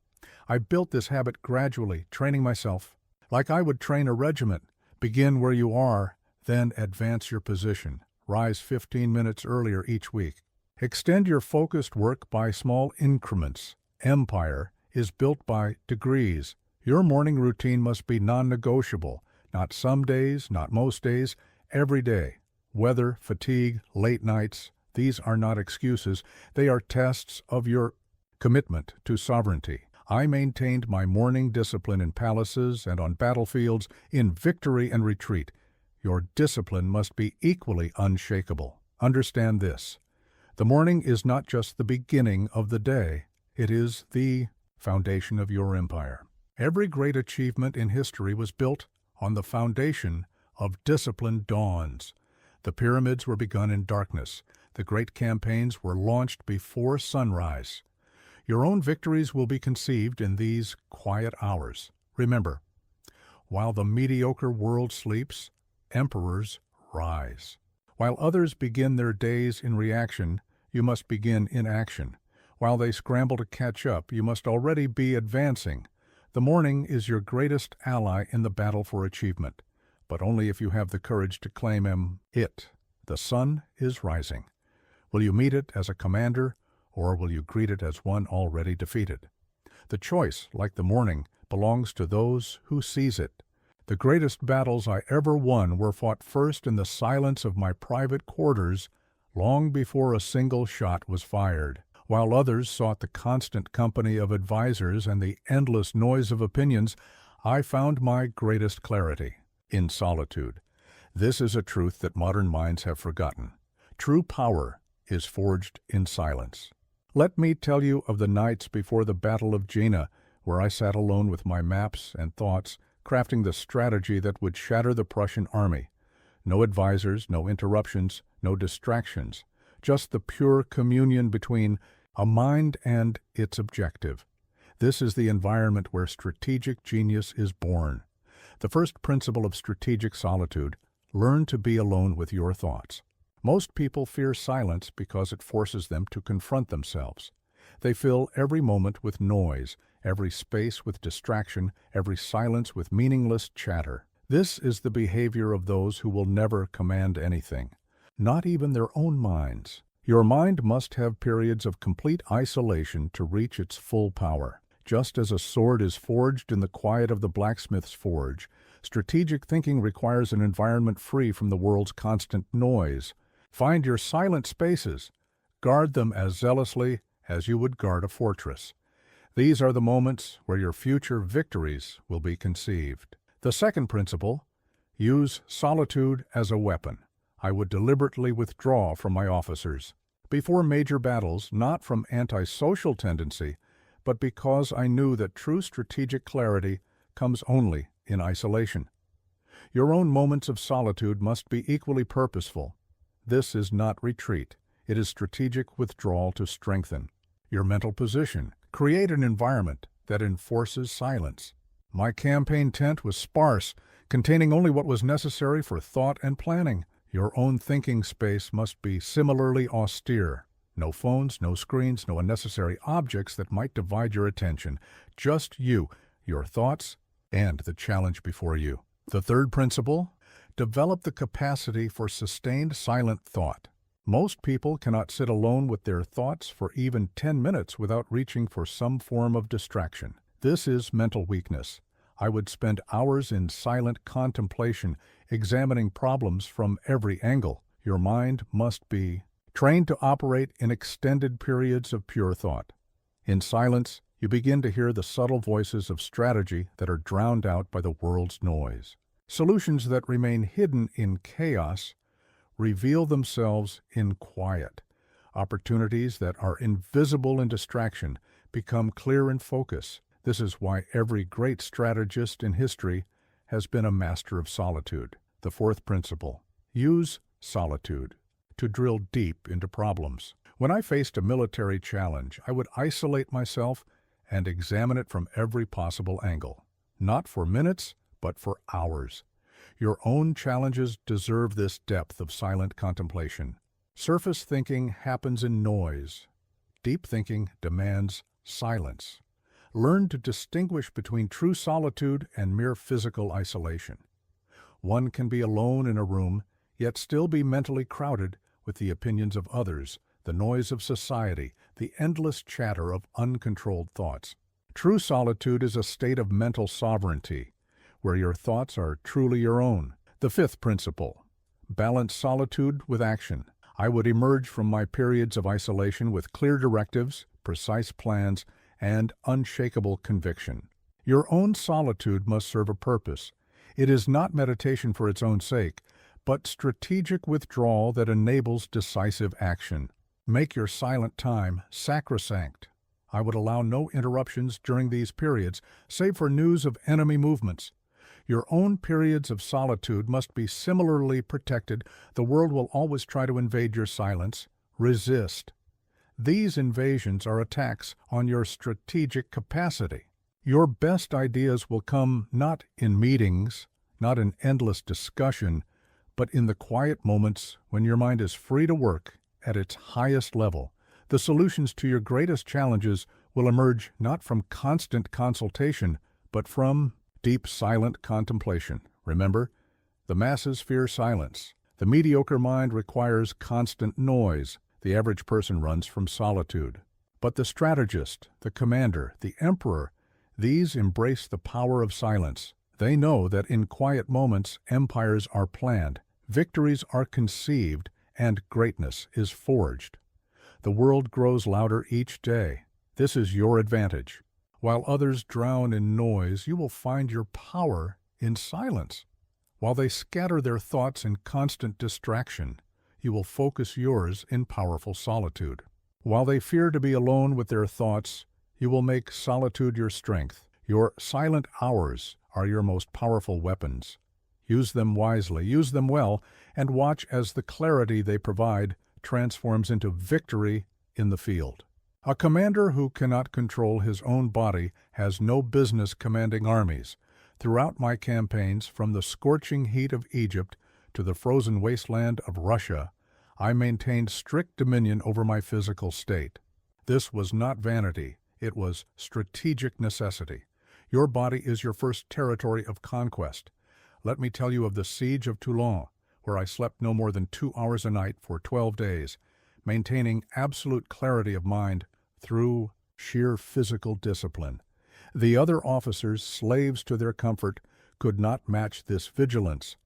I built this habit gradually, training myself. Like I would train a regiment: begin where you are, then advance your position. Rise 15 minutes earlier each week. Extend your focused work by small increments. Empire is built by degrees. Your morning routine must be non-negotiable. Not some days, not most days, every day. Weather, fatigue, late nights, these are not excuses. They are tests of your Commitment to sovereignty. I maintained my morning discipline in palaces and on battlefields, in victory and retreat. Your discipline must be equally unshakable. Understand this. The morning is not just the beginning of the day. It is the foundation of your empire. Every great achievement in history was built on the foundation of disciplined dawns. The pyramids were begun in darkness. The great campaigns were launched before sunrise. Your own victories will be conceived in these quiet hours. Remember, while the mediocre world sleeps, emperors rise. While others begin their days in reaction, you must begin in action. While they scramble to catch up, you must already be advancing. The morning is your greatest ally in the battle for achievement, but only if you have the courage to claim it. The sun is rising. Will you meet it as a commander, or will you greet it as one already defeated? The choice, like the morning, belongs to those who seize it. The greatest battles I ever won were fought first in the silence of my private quarters, long before a single shot was fired. While others sought the constant company of advisers and the endless noise of opinions, I found my greatest clarity in solitude. This is a truth that modern minds have forgotten. True power is forged in silence. Let me tell you of the nights before the Battle of Jena, where I sat alone with my maps and thoughts, crafting the strategy that would shatter the Prussian army. No advisers, no interruptions, no distractions, just the pure communion between a mind and its objective. This is the environment where strategic genius is born. The first principle of strategic solitude: learn to be alone with your thoughts. Most people fear silence because it forces them to confront themselves. They fill every moment with noise, every space with distraction, every silence with meaningless chatter. This is the behavior of those who will never command anything, not even their own minds. Your mind must have periods of complete isolation to reach its full power. Just as a sword is forged in the quiet of the blacksmith's forge, strategic thinking requires an environment free from the world's constant noise. Find your silent spaces. Guard them as zealously as you would guard a fortress. These are the moments where your future victories will be conceived. The second principle: use solitude as a weapon. I would deliberately withdraw from my officers before major battles, not from antisocial tendency, but because I knew that true strategic clarity comes only in isolation. Your own moments of solitude must be equally purposeful. This is not retreat. It is strategic withdrawal to strengthen your mental position. Create an environment that enforces silence. My campaign tent was sparse, containing only what was necessary for thought and planning. Your own thinking space must be similarly austere. No phones, no screens, no unnecessary objects that might divide your attention. Just you, your thoughts, and the challenge before you. The third principle: develop the capacity for sustained silent thought. Most people cannot sit alone with their thoughts for even 10 minutes without reaching for some form of distraction. This is mental weakness. I would spend hours in silent contemplation, examining problems from every angle. Your mind must be trained to operate in extended periods of pure thought. In silence, you begin to hear the subtle voices of strategy that are drowned out by the world's noise. Solutions that remain hidden in chaos reveal themselves in quiet. Opportunities that are invisible in distraction become clear in focus. This is why every great strategist in history has been a master of solitude. The fourth principle: use solitude to drill deep into problems. When I faced a military challenge, I would isolate myself and examine it from every possible angle. Not for minutes, but for hours. Your own challenges deserve this depth of silent contemplation. Surface thinking happens in noise. Deep thinking demands silence. Learn to distinguish between true solitude and mere physical isolation. One can be alone in a room, yet still be mentally crowded with the opinions of others, the noise of society, the endless chatter of uncontrolled thoughts. True solitude is a state of mental sovereignty, where your thoughts are truly your own. The fifth principle: balance solitude with action. I would emerge from my periods of isolation with clear directives, precise plans, and unshakable conviction. Your own solitude must serve a purpose. It is not meditation for its own sake, but strategic withdrawal that enables decisive action. Make your silent time sacrosanct. I would allow no interruptions during these periods, save for news of enemy movements. Your own periods of solitude must be similarly protected. The world will always try to invade your silence. Resist. These invasions are attacks on your strategic capacity. Your best ideas will come not in meetings, not in endless discussion, but in the quiet moments when your mind is free to work at its highest level. The solutions to your greatest challenges will emerge not from constant consultation, but from deep silent contemplation. Remember, the masses fear silence. The mediocre mind requires constant noise. The average person runs from solitude. But the strategist, the commander, the emperor, these embrace the power of silence. They know that in quiet moments empires are planned, victories are conceived, and greatness is forged. The world grows louder each day. This is your advantage. While others drown in noise, you will find your power in silence. While they scatter their thoughts in constant distraction, you will focus yours in powerful solitude. While they fear to be alone with their thoughts, you will make solitude your strength. Your silent hours are your most powerful weapons. Use them wisely, use them well, and watch as the clarity they provide transforms into victory in the field. A commander who cannot control his own body has no business commanding armies. Throughout my campaigns, from the scorching heat of Egypt to the frozen wasteland of Russia, I maintained strict dominion over my physical state. This was not vanity, it was strategic necessity. Your body is your first territory of conquest. Let me tell you of the siege of Toulon, where I slept no more than 2 hours a night for 12 days, maintaining absolute clarity of mind through sheer physical discipline. The other officers, slaves to their comfort, could not match this vigilance.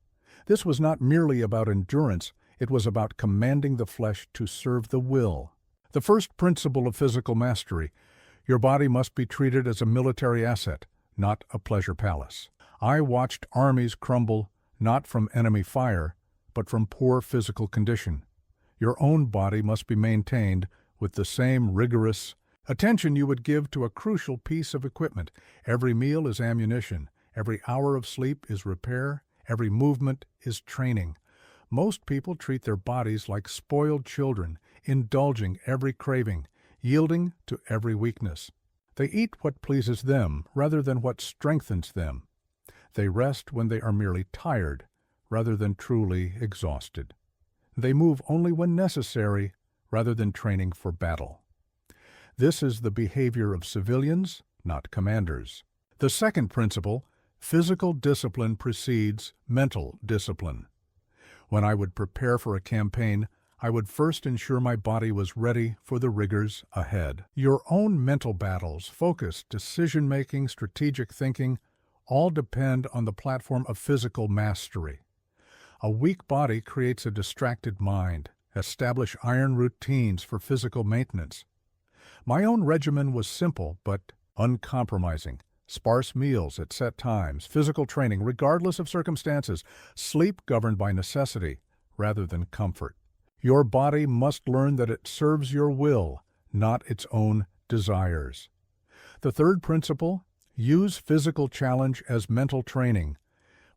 This was not merely about endurance, it was about commanding the flesh to serve the will. The first principle of physical mastery: your body must be treated as a military asset, not a pleasure palace. I watched armies crumble not from enemy fire, but from poor physical condition. Your own body must be maintained with the same rigorous attention you would give to a crucial piece of equipment. Every meal is ammunition, every hour of sleep is repair, every movement is training. Most people treat their bodies like spoiled children, indulging every craving, yielding to every weakness. They eat what pleases them rather than what strengthens them. They rest when they are merely tired rather than truly exhausted. They move only when necessary rather than training for battle. This is the behavior of civilians, not commanders. The second principle: physical discipline precedes mental discipline. When I would prepare for a campaign, I would first ensure my body was ready for the rigors ahead. Your own mental battles, focus, decision-making, strategic thinking, all depend on the platform of physical mastery. A weak body creates a distracted mind. Establish iron routines for physical maintenance. My own regimen was simple but uncompromising. Sparse meals at set times, physical training regardless of circumstances, sleep governed by necessity rather than comfort. Your body must learn that it serves your will, not its own desires. The third principle: use physical challenge as mental training.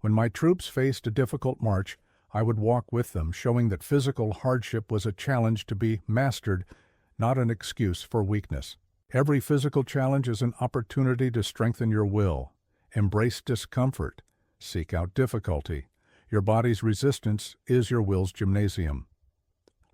When my troops faced a difficult march, I would walk with them, showing that physical hardship was a challenge to be mastered, not an excuse for weakness. Every physical challenge is an opportunity to strengthen your will. Embrace discomfort. Seek out difficulty. Your body's resistance is your will's gymnasium.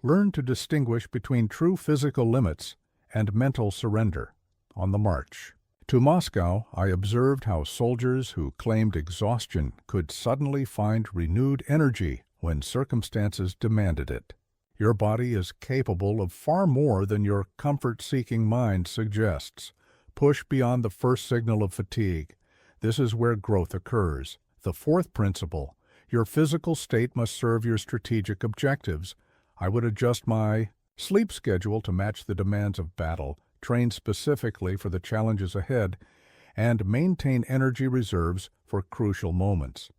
Learn to distinguish between true physical limits and mental surrender. On the march to Moscow, I observed how soldiers who claimed exhaustion could suddenly find renewed energy when circumstances demanded it. Your body is capable of far more than your comfort-seeking mind suggests. Push beyond the first signal of fatigue. This is where growth occurs. The fourth principle: your physical state must serve your strategic objectives. I would adjust my sleep schedule to match the demands of battle, train specifically for the challenges ahead, and maintain energy reserves for crucial moments.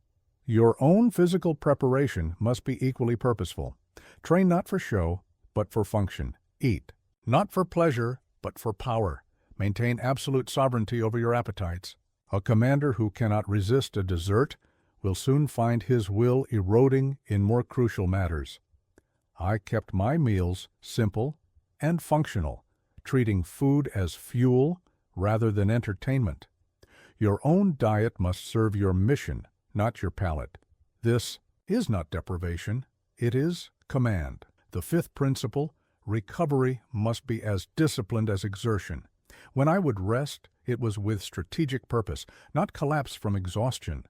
Your own physical preparation must be equally purposeful. Train not for show, but for function. Eat, not for pleasure, but for power. Maintain absolute sovereignty over your appetites. A commander who cannot resist a dessert will soon find his will eroding in more crucial matters. I kept my meals simple and functional, treating food as fuel rather than entertainment. Your own diet must serve your mission, not your palate. This is not deprivation, it is command. The fifth principle, recovery must be as disciplined as exertion. When I would rest, it was with strategic purpose, not collapse from exhaustion,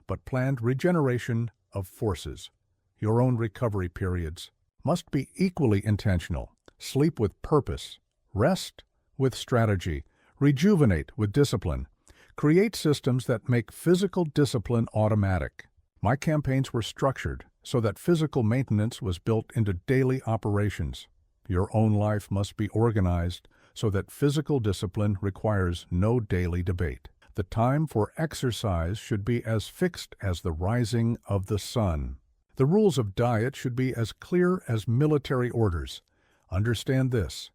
but planned regeneration of forces. Your own recovery periods must be equally intentional. Sleep with purpose, rest with strategy, rejuvenate with discipline. Create systems that make physical discipline automatic. My campaigns were structured so that physical maintenance was built into daily operations. Your own life must be organized so that physical discipline requires no daily debate. The time for exercise should be as fixed as the rising of the sun. The rules of diet should be as clear as military orders. Understand this: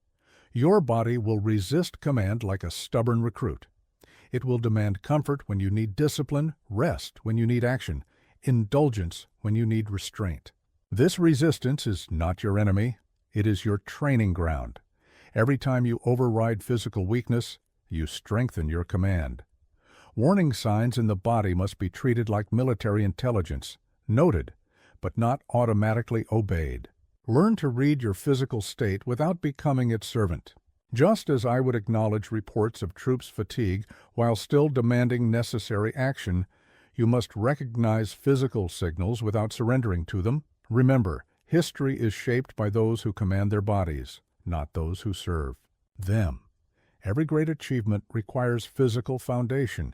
your body will resist command like a stubborn recruit. It will demand comfort when you need discipline, rest when you need action, indulgence when you need restraint. This resistance is not your enemy, it is your training ground. Every time you override physical weakness, you strengthen your command. Warning signs in the body must be treated like military intelligence, noted, but not automatically obeyed. Learn to read your physical state without becoming its servant. Just as I would acknowledge reports of troops' fatigue while still demanding necessary action, you must recognize physical signals without surrendering to them. Remember, history is shaped by those who command their bodies, not those who serve them. Every great achievement requires physical foundation.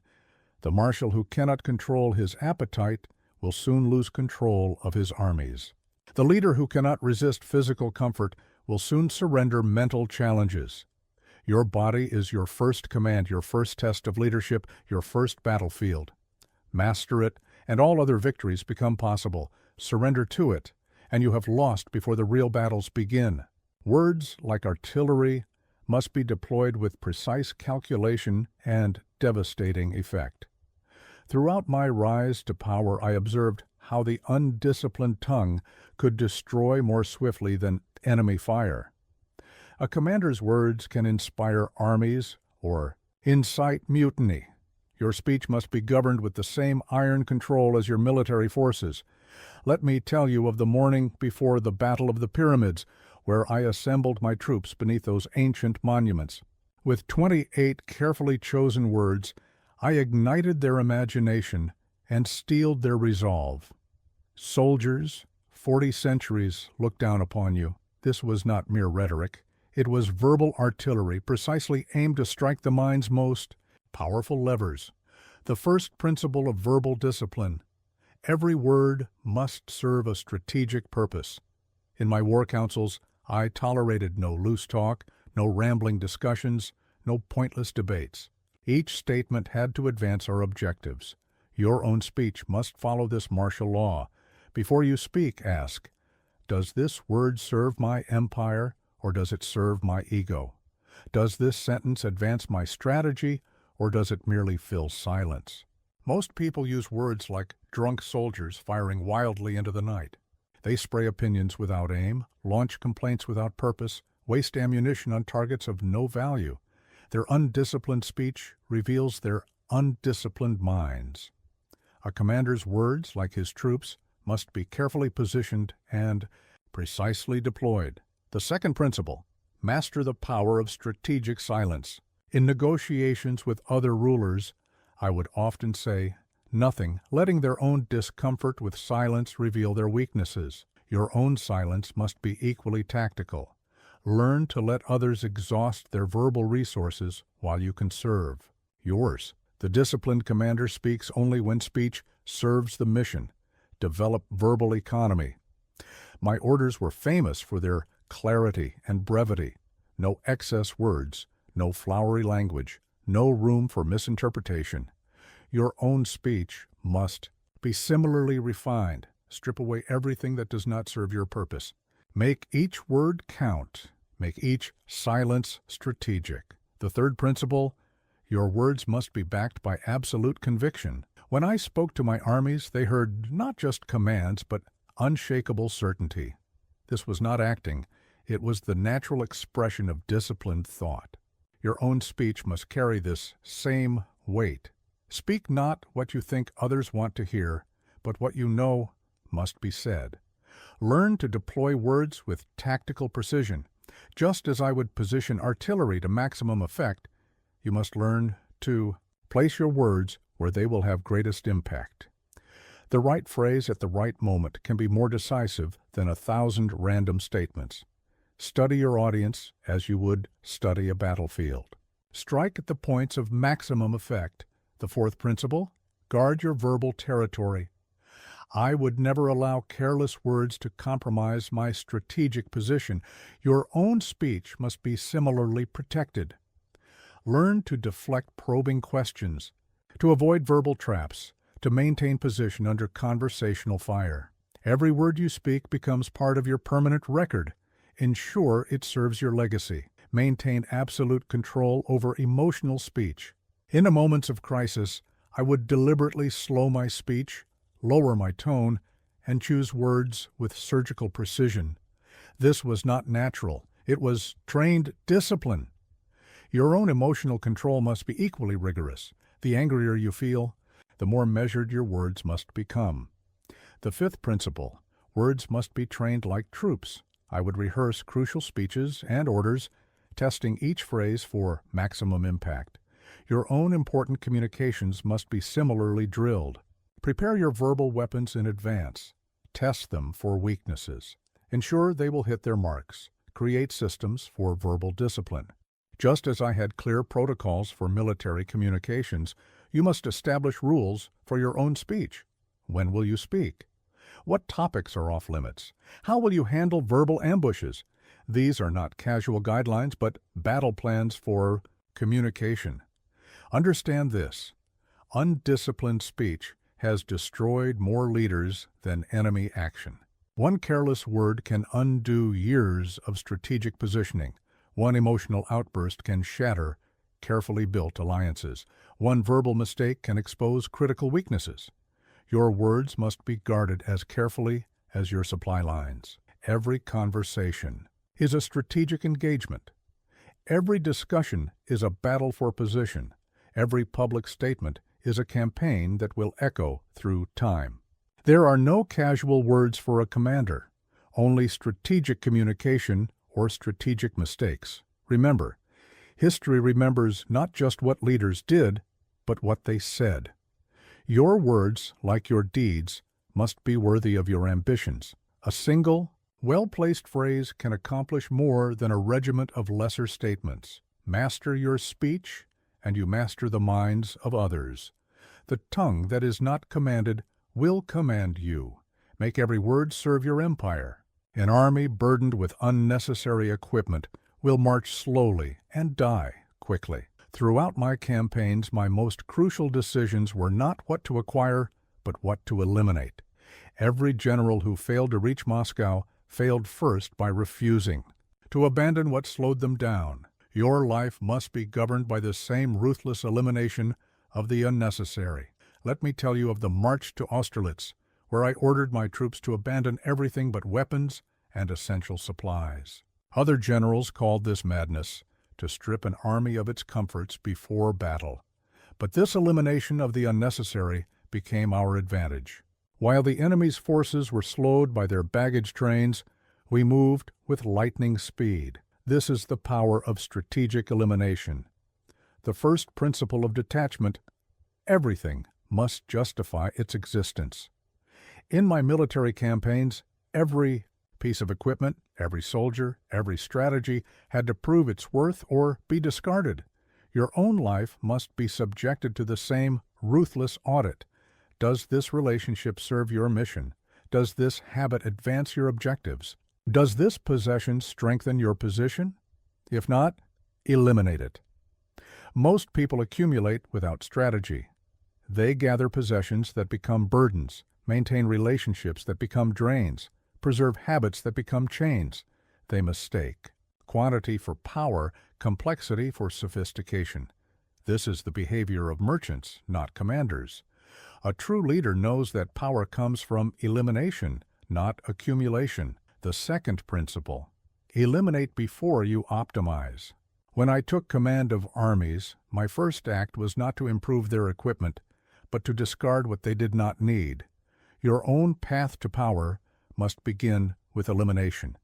The marshal who cannot control his appetite will soon lose control of his armies. The leader who cannot resist physical comfort will soon surrender mental challenges. Your body is your first command, your first test of leadership, your first battlefield. Master it, and all other victories become possible. Surrender to it, and you have lost before the real battles begin. Words, like artillery, must be deployed with precise calculation and devastating effect. Throughout my rise to power, I observed how the undisciplined tongue could destroy more swiftly than enemy fire. A commander's words can inspire armies or incite mutiny. Your speech must be governed with the same iron control as your military forces. Let me tell you of the morning before the Battle of the Pyramids, where I assembled my troops beneath those ancient monuments. With 28 carefully chosen words, I ignited their imagination and steeled their resolve. Soldiers, 40 centuries looked down upon you. This was not mere rhetoric. It was verbal artillery precisely aimed to strike the mind's most powerful levers. The first principle of verbal discipline: every word must serve a strategic purpose. In my war councils, I tolerated no loose talk, no rambling discussions, no pointless debates. Each statement had to advance our objectives. Your own speech must follow this martial law. Before you speak, ask, does this word serve my empire, or does it serve my ego? Does this sentence advance my strategy, or does it merely fill silence? Most people use words like drunk soldiers firing wildly into the night. They spray opinions without aim, launch complaints without purpose, waste ammunition on targets of no value. Their undisciplined speech reveals their undisciplined minds. A commander's words, like his troops, must be carefully positioned and precisely deployed. The second principle: master the power of strategic silence. In negotiations with other rulers, I would often say nothing, letting their own discomfort with silence reveal their weaknesses. Your own silence must be equally tactical. Learn to let others exhaust their verbal resources while you conserve yours. The disciplined commander speaks only when speech serves the mission. Develop verbal economy. My orders were famous for their clarity and brevity. No excess words, No flowery language, no room for misinterpretation. Your own speech must be similarly refined. Strip away everything that does not serve your purpose. Make each word count. Make each silence strategic. The third principle, your words must be backed by absolute conviction. When I spoke to my armies, they heard not just commands, but unshakable certainty. This was not acting. It was the natural expression of disciplined thought. Your own speech must carry this same weight. Speak not what you think others want to hear, but what you know must be said. Learn to deploy words with tactical precision. Just as I would position artillery to maximum effect, you must learn to place your words where they will have greatest impact. The right phrase at the right moment can be more decisive than 1,000 random statements. Study your audience as you would study a battlefield. Strike at the points of maximum effect. The fourth principle, guard your verbal territory. I would never allow careless words to compromise my strategic position. Your own speech must be similarly protected. Learn to deflect probing questions, to avoid verbal traps, to maintain position under conversational fire. Every word you speak becomes part of your permanent record. Ensure it serves your legacy. Maintain absolute control over emotional speech. In moments of crisis, I would deliberately slow my speech, lower my tone, and choose words with surgical precision. This was not natural. It was trained discipline. Your own emotional control must be equally rigorous. The angrier you feel, the more measured your words must become. The fifth principle, words must be trained like troops. I would rehearse crucial speeches and orders, testing each phrase for maximum impact. Your own important communications must be similarly drilled. Prepare your verbal weapons in advance. Test them for weaknesses. Ensure they will hit their marks. Create systems for verbal discipline. Just as I had clear protocols for military communications, you must establish rules for your own speech. When will you speak? What topics are off limits? How will you handle verbal ambushes? These are not casual guidelines, but battle plans for communication. Understand this: undisciplined speech has destroyed more leaders than enemy action. One careless word can undo years of strategic positioning. One emotional outburst can shatter carefully built alliances. One verbal mistake can expose critical weaknesses. Your words must be guarded as carefully as your supply lines. Every conversation is a strategic engagement. Every discussion is a battle for position. Every public statement is a campaign that will echo through time. There are no casual words for a commander, only strategic communication or strategic mistakes. Remember, history remembers not just what leaders did, but what they said. Your words, like your deeds, must be worthy of your ambitions. A single, well-placed phrase can accomplish more than a regiment of lesser statements. Master your speech, and you master the minds of others. The tongue that is not commanded will command you. Make every word serve your empire. An army burdened with unnecessary equipment will march slowly and die quickly. Throughout my campaigns, my most crucial decisions were not what to acquire, but what to eliminate. Every general who failed to reach Moscow failed first by refusing to abandon what slowed them down. Your life must be governed by the same ruthless elimination of the unnecessary. Let me tell you of the march to Austerlitz, where I ordered my troops to abandon everything but weapons and essential supplies. Other generals called this madness, to strip an army of its comforts before battle. But this elimination of the unnecessary became our advantage. While the enemy's forces were slowed by their baggage trains, we moved with lightning speed. This is the power of strategic elimination. The first principle of detachment: everything must justify its existence. In my military campaigns, every piece of equipment, every soldier, every strategy had to prove its worth or be discarded. Your own life must be subjected to the same ruthless audit. Does this relationship serve your mission? Does this habit advance your objectives? Does this possession strengthen your position? If not, Eliminate it. Most people accumulate without strategy. They gather possessions that become burdens, maintain relationships that become drains, preserve habits that become chains. They mistake quantity for power, complexity for sophistication. This is the behavior of merchants, not commanders. A true leader knows that power comes from elimination, not accumulation. The second principle: eliminate before you optimize. When I took command of armies, my first act was not to improve their equipment, but to discard what they did not need. Your own path to power must begin with elimination.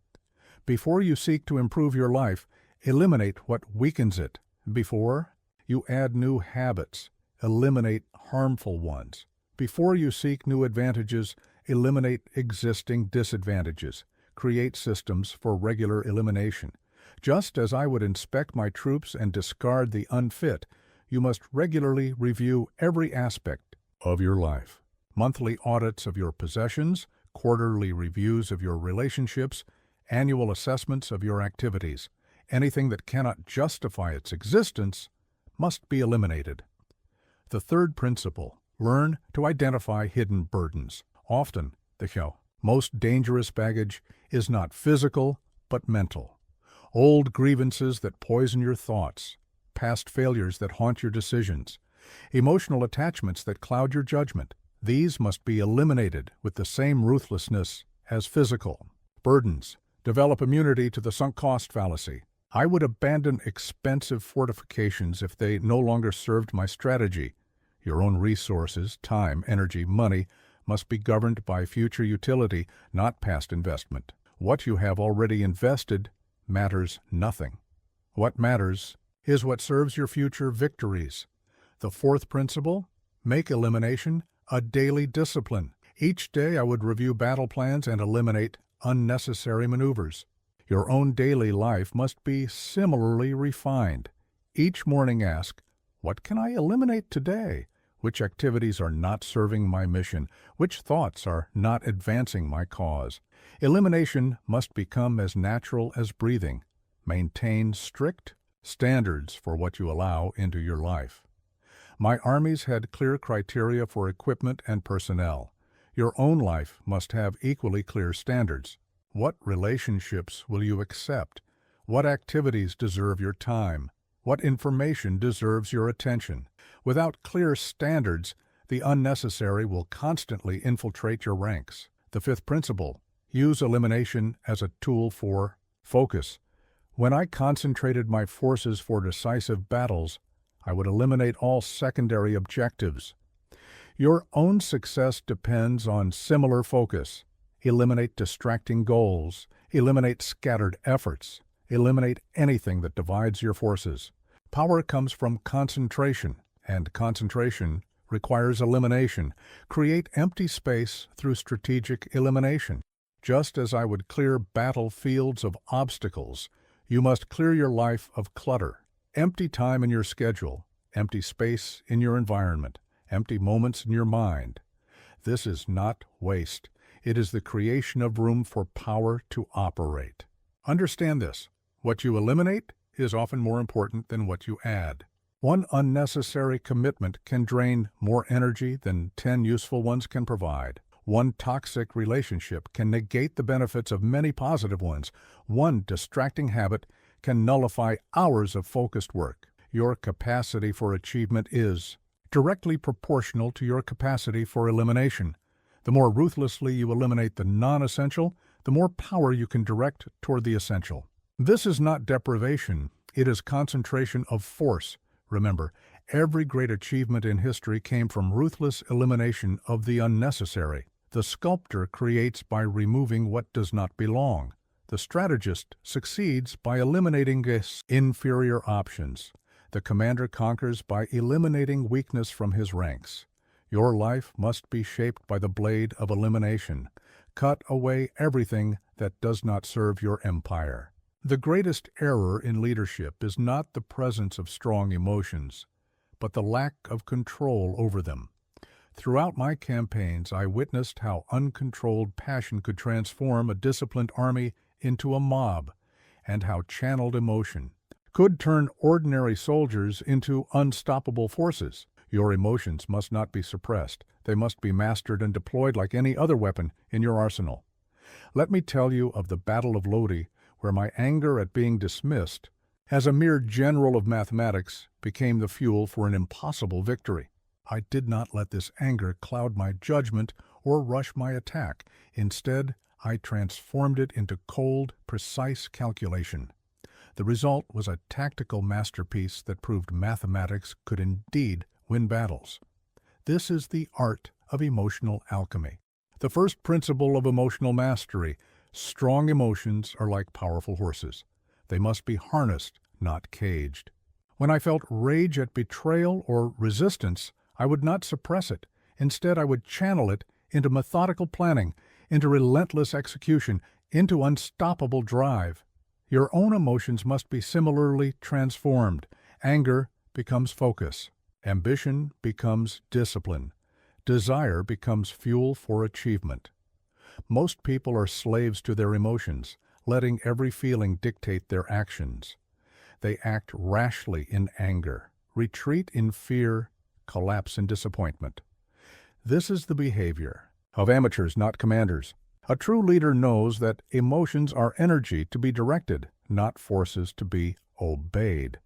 Before you seek to improve your life, eliminate what weakens it. Before you add new habits, eliminate harmful ones. Before you seek new advantages, eliminate existing disadvantages. Create systems for regular elimination. Just as I would inspect my troops and discard the unfit, you must regularly review every aspect of your life. Monthly audits of your possessions, quarterly reviews of your relationships, annual assessments of your activities. Anything that cannot justify its existence must be eliminated. The third principle: learn to identify hidden burdens. Often, the most dangerous baggage is not physical, but mental. Old grievances that poison your thoughts, past failures that haunt your decisions, emotional attachments that cloud your judgment. These must be eliminated with the same ruthlessness as physical burdens. Develop immunity to the sunk cost fallacy. I would abandon expensive fortifications if they no longer served my strategy. Your own resources, time, energy, money, must be governed by future utility, not past investment. What you have already invested matters nothing. What matters is what serves your future victories. The fourth principle: make elimination a daily discipline. Each day I would review battle plans and eliminate unnecessary maneuvers. Your own daily life must be similarly refined. Each morning ask, what can I eliminate today? Which activities are not serving my mission? Which thoughts are not advancing my cause? Elimination must become as natural as breathing. Maintain strict standards for what you allow into your life. My armies had clear criteria for equipment and personnel. Your own life must have equally clear standards. What relationships will you accept? What activities deserve your time? What information deserves your attention? Without clear standards, the unnecessary will constantly infiltrate your ranks. The fifth principle: use elimination as a tool for focus. When I concentrated my forces for decisive battles, I would eliminate all secondary objectives. Your own success depends on similar focus. Eliminate distracting goals. Eliminate scattered efforts. Eliminate anything that divides your forces. Power comes from concentration, and concentration requires elimination. Create empty space through strategic elimination. Just as I would clear battlefields of obstacles, you must clear your life of clutter. Empty time in your schedule, empty space in your environment, empty moments in your mind. This is not waste. It is the creation of room for power to operate. Understand this: what you eliminate is often more important than what you add. One unnecessary commitment can drain more energy than 10 useful ones can provide. One toxic relationship can negate the benefits of many positive ones. One distracting habit can nullify hours of focused work. Your capacity for achievement is directly proportional to your capacity for elimination. The more ruthlessly you eliminate the non-essential, the more power you can direct toward the essential. This is not deprivation, it is concentration of force. Remember, every great achievement in history came from ruthless elimination of the unnecessary. The sculptor creates by removing what does not belong. The strategist succeeds by eliminating inferior options. The commander conquers by eliminating weakness from his ranks. Your life must be shaped by the blade of elimination. Cut away everything that does not serve your empire. The greatest error in leadership is not the presence of strong emotions, but the lack of control over them. Throughout my campaigns, I witnessed how uncontrolled passion could transform a disciplined army into a mob, and how channeled emotion could turn ordinary soldiers into unstoppable forces. Your emotions must not be suppressed. They must be mastered and deployed like any other weapon in your arsenal. Let me tell you of the Battle of Lodi, where my anger at being dismissed as a mere general of mathematics became the fuel for an impossible victory. I did not let this anger cloud my judgment or rush my attack. Instead, I transformed it into cold, precise calculation. The result was a tactical masterpiece that proved mathematics could indeed win battles. This is the art of emotional alchemy. The first principle of emotional mastery: strong emotions are like powerful horses. They must be harnessed, not caged. When I felt rage at betrayal or resistance, I would not suppress it. Instead, I would channel it into methodical planning, into relentless execution, into unstoppable drive. Your own emotions must be similarly transformed. Anger becomes focus. Ambition becomes discipline. Desire becomes fuel for achievement. Most people are slaves to their emotions, letting every feeling dictate their actions. They act rashly in anger, retreat in fear, collapse in disappointment. This is the behavior of amateurs, not commanders. A true leader knows that emotions are energy to be directed, not forces to be obeyed.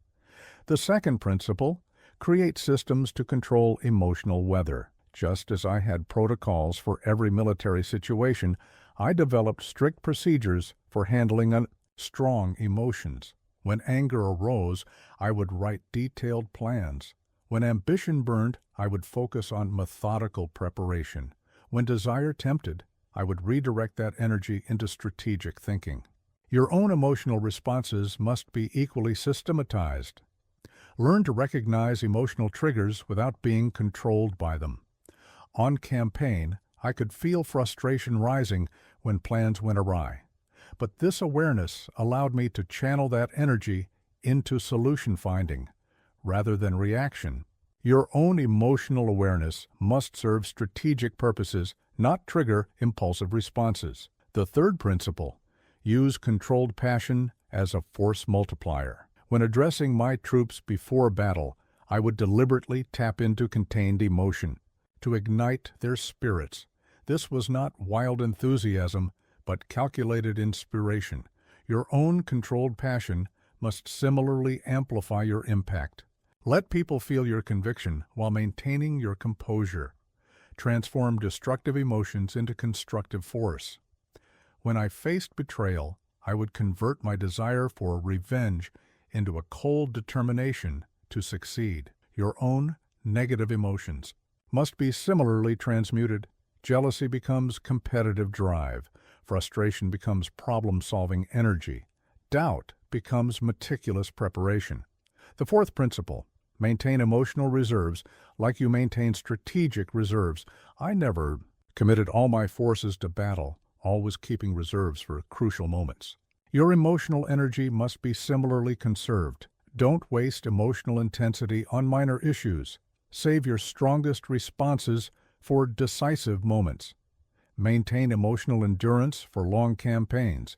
The second principle: create systems to control emotional weather. Just as I had protocols for every military situation, I developed strict procedures for handling strong emotions. When anger arose, I would write detailed plans. When ambition burned, I would focus on methodical preparation. When desire tempted, I would redirect that energy into strategic thinking. Your own emotional responses must be equally systematized. Learn to recognize emotional triggers without being controlled by them. On campaign, I could feel frustration rising when plans went awry. But this awareness allowed me to channel that energy into solution finding, rather than reaction. Your own emotional awareness must serve strategic purposes, not trigger impulsive responses. The third principle: use controlled passion as a force multiplier. When addressing my troops before battle, I would deliberately tap into contained emotion to ignite their spirits. This was not wild enthusiasm, but calculated inspiration. Your own controlled passion must similarly amplify your impact. Let people feel your conviction while maintaining your composure. Transform destructive emotions into constructive force. When I faced betrayal, I would convert my desire for revenge into a cold determination to succeed. Your own negative emotions must be similarly transmuted. Jealousy becomes competitive drive. Frustration becomes problem-solving energy. Doubt becomes meticulous preparation. The fourth principle: maintain emotional reserves like you maintain strategic reserves. I never committed all my forces to battle, always keeping reserves for crucial moments. Your emotional energy must be similarly conserved. Don't waste emotional intensity on minor issues. Save your strongest responses for decisive moments. Maintain emotional endurance for long campaigns.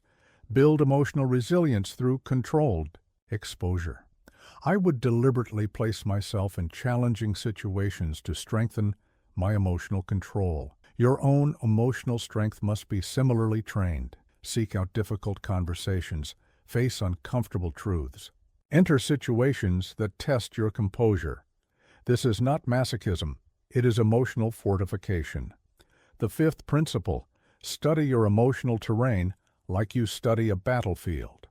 Build emotional resilience through controlled exposure. I would deliberately place myself in challenging situations to strengthen my emotional control. Your own emotional strength must be similarly trained. Seek out difficult conversations. Face uncomfortable truths. Enter situations that test your composure. This is not masochism. It is emotional fortification. The fifth principle: study your emotional terrain like you study a battlefield.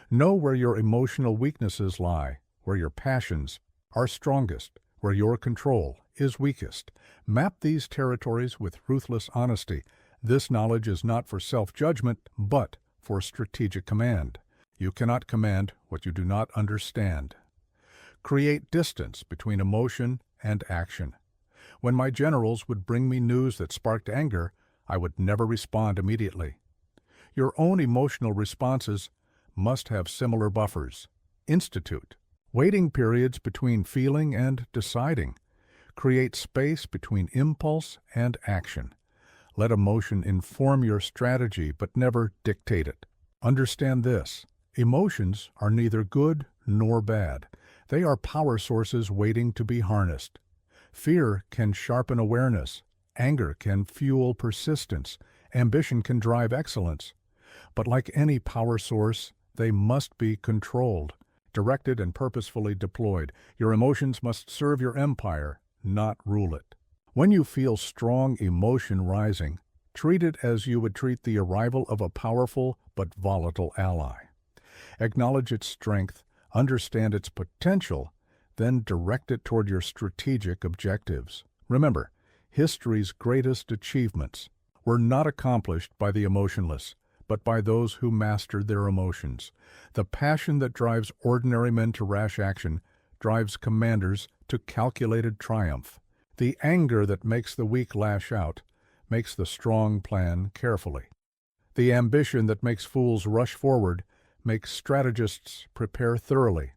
Know where your emotional weaknesses lie, where your passions are strongest, where your control is weakest. Map these territories with ruthless honesty. This knowledge is not for self-judgment, but for strategic command. You cannot command what you do not understand. Create distance between emotion and action. When my generals would bring me news that sparked anger, I would never respond immediately. Your own emotional responses must have similar buffers. Institute waiting periods between feeling and deciding. Create space between impulse and action. Let emotion inform your strategy, but never dictate it. Understand this: emotions are neither good nor bad. They are power sources waiting to be harnessed. Fear can sharpen awareness. Anger can fuel persistence. Ambition can drive excellence. But like any power source, they must be controlled, directed, and purposefully deployed. Your emotions must serve your empire, not rule it. When you feel strong emotion rising, treat it as you would treat the arrival of a powerful but volatile ally. Acknowledge its strength, understand its potential, then direct it toward your strategic objectives. Remember, history's greatest achievements were not accomplished by the emotionless, but by those who mastered their emotions. The passion that drives ordinary men to rash action drives commanders to calculated triumph. The anger that makes the weak lash out makes the strong plan carefully. The ambition that makes fools rush forward makes strategists prepare thoroughly.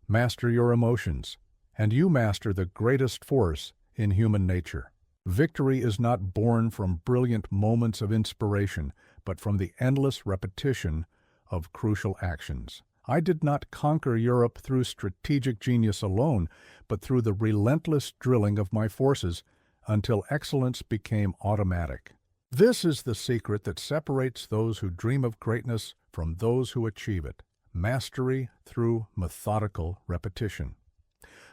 Master your emotions, and you master the greatest force in human nature. Victory is not born from brilliant moments of inspiration, but from the endless repetition of crucial actions. I did not conquer Europe through strategic genius alone, but through the relentless drilling of my forces until excellence became automatic. This is the secret that separates those who dream of greatness from those who achieve it. Mastery through methodical repetition.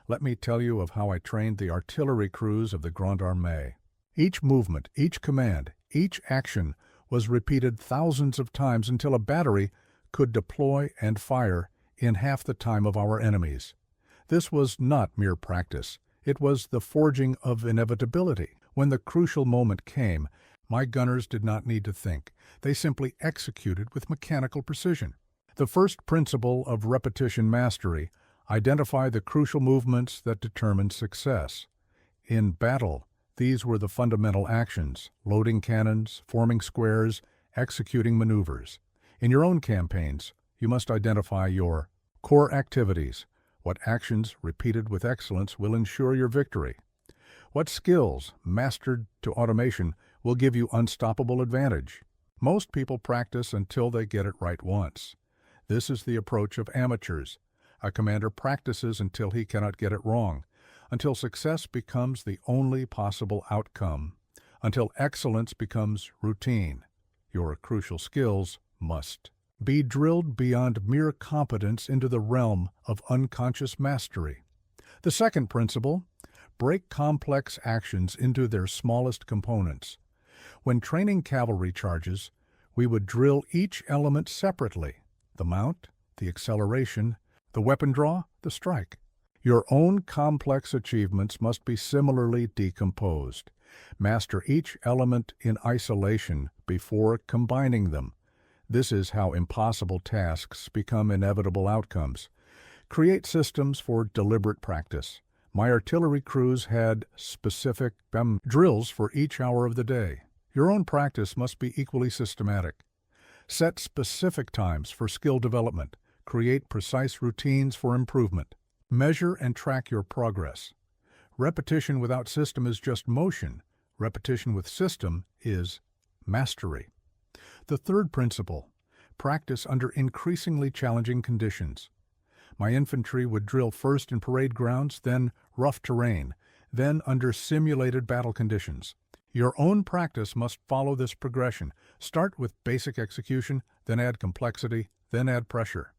Let me tell you of how I trained the artillery crews of the Grande Armée. Each movement, each command, each action was repeated thousands of times until a battery could deploy and fire in half the time of our enemies. This was not mere practice. It was the forging of inevitability. When the crucial moment came, my gunners did not need to think. They simply executed with mechanical precision. The first principle of repetition mastery: identify the crucial movements that determine success. In battle, these were the fundamental actions: loading cannons, forming squares, executing maneuvers. In your own campaigns, you must identify your core activities. What actions, repeated with excellence, will ensure your victory? What skills, mastered to automation, will give you unstoppable advantage? Most people practice until they get it right once. This is the approach of amateurs. A commander practices until he cannot get it wrong, until success becomes the only possible outcome, until excellence becomes routine. Your crucial skills must be drilled beyond mere competence into the realm of unconscious mastery. The second principle: break complex actions into their smallest components. When training cavalry charges, we would drill each element separately: the mount, the acceleration, the weapon draw, the strike. Your own complex achievements must be similarly decomposed. Master each element in isolation before combining them. This is how impossible tasks become inevitable outcomes. Create systems for deliberate practice. My artillery crews had specific drills for each hour of the day. Your own practice must be equally systematic. Set specific times for skill development. Create precise routines for improvement. Measure and track your progress. Repetition without system is just motion. Repetition with system is mastery. The third principle: practice under increasingly challenging conditions. My infantry would drill first in parade grounds, then rough terrain, then under simulated battle conditions. Your own practice must follow this progression. Start with basic execution, then add complexity, then add pressure.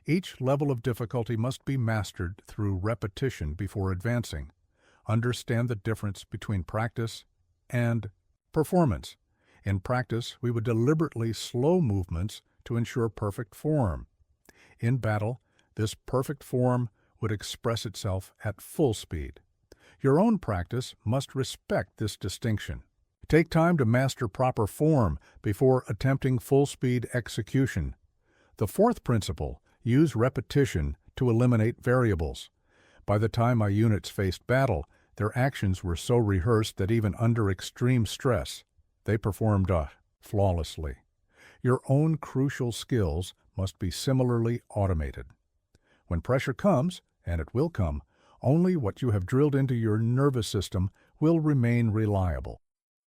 Each level of difficulty must be mastered through repetition before advancing. Understand the difference between practice and performance. In practice, we would deliberately slow movements to ensure perfect form. In battle, this perfect form would express itself at full speed. Your own practice must respect this distinction. Take time to master proper form before attempting full-speed execution. The fourth principle: use repetition to eliminate variables. By the time my units faced battle, their actions were so rehearsed that even under extreme stress, they performed flawlessly. Your own crucial skills must be similarly automated. When pressure comes, and it will come, only what you have drilled into your nervous system will remain reliable.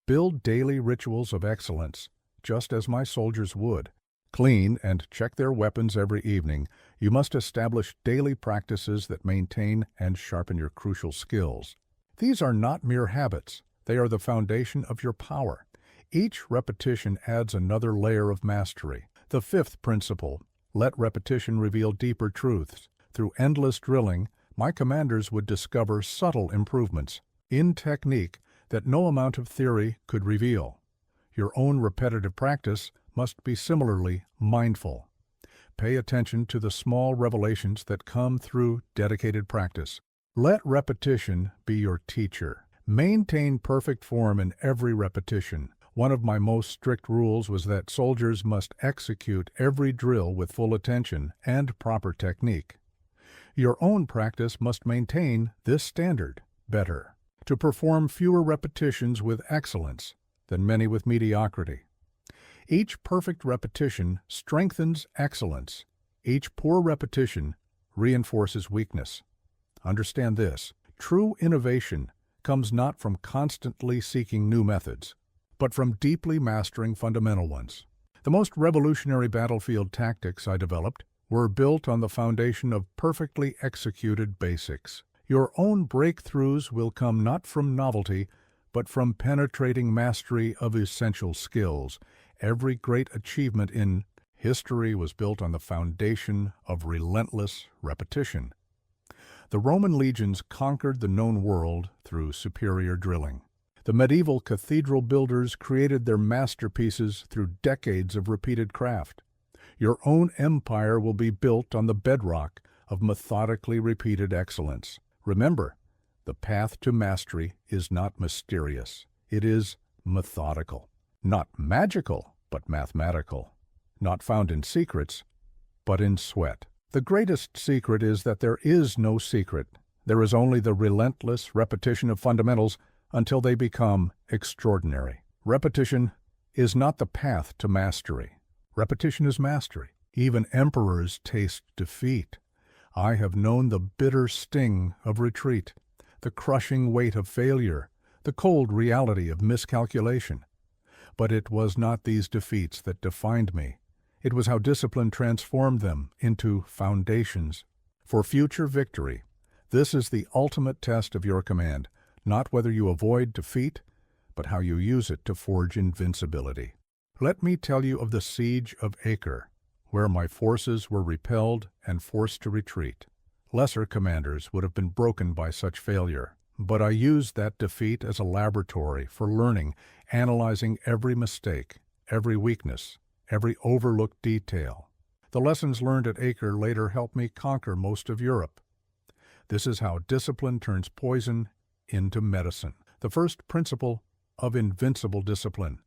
Build daily rituals of excellence, just as my soldiers would. Clean and check their weapons every evening. You must establish daily practices that maintain and sharpen your crucial skills. These are not mere habits. They are the foundation of your power. Each repetition adds another layer of mastery. The fifth principle, let repetition reveal deeper truths. Through endless drilling, my commanders would discover subtle improvements in technique that no amount of theory could reveal. Your own repetitive practice must be similarly mindful. Pay attention to the small revelations that come through dedicated practice. Let repetition be your teacher. Maintain perfect form in every repetition. One of my most strict rules was that soldiers must execute every drill with full attention and proper technique. Your own practice must maintain this standard better, to perform fewer repetitions with excellence than many with mediocrity. Each perfect repetition strengthens excellence. Each poor repetition reinforces weakness. Understand this: true innovation comes not from constantly seeking new methods, but from deeply mastering fundamental ones. The most revolutionary battlefield tactics I developed were built on the foundation of perfectly executed basics. Your own breakthroughs will come not from novelty, but from penetrating mastery of essential skills. Every great achievement in history was built on the foundation of relentless repetition. The Roman legions conquered the known world through superior drilling. The medieval cathedral builders created their masterpieces through decades of repeated craft. Your own empire will be built on the bedrock of methodically repeated excellence. Remember, the path to mastery is not mysterious. It is methodical. Not magical, but mathematical. Not found in secrets, but in sweat. The greatest secret is that there is no secret. There is only the relentless repetition of fundamentals until they become extraordinary. Repetition is not the path to mastery. Repetition is mastery. Even emperors taste defeat. I have known the bitter sting of retreat, the crushing weight of failure, the cold reality of miscalculation. But it was not these defeats that defined me. It was how discipline transformed them into foundations. For future victory, this is the ultimate test of your command, not whether you avoid defeat, but how you use it to forge invincibility. Let me tell you of the siege of Acre, where my forces were repelled and forced to retreat. Lesser commanders would have been broken by such failure, but I used that defeat as a laboratory for learning, analyzing every mistake, every weakness, every overlooked detail. The lessons learned at Acre later helped me conquer most of Europe. This is how discipline turns poison into medicine. The first principle of invincible discipline.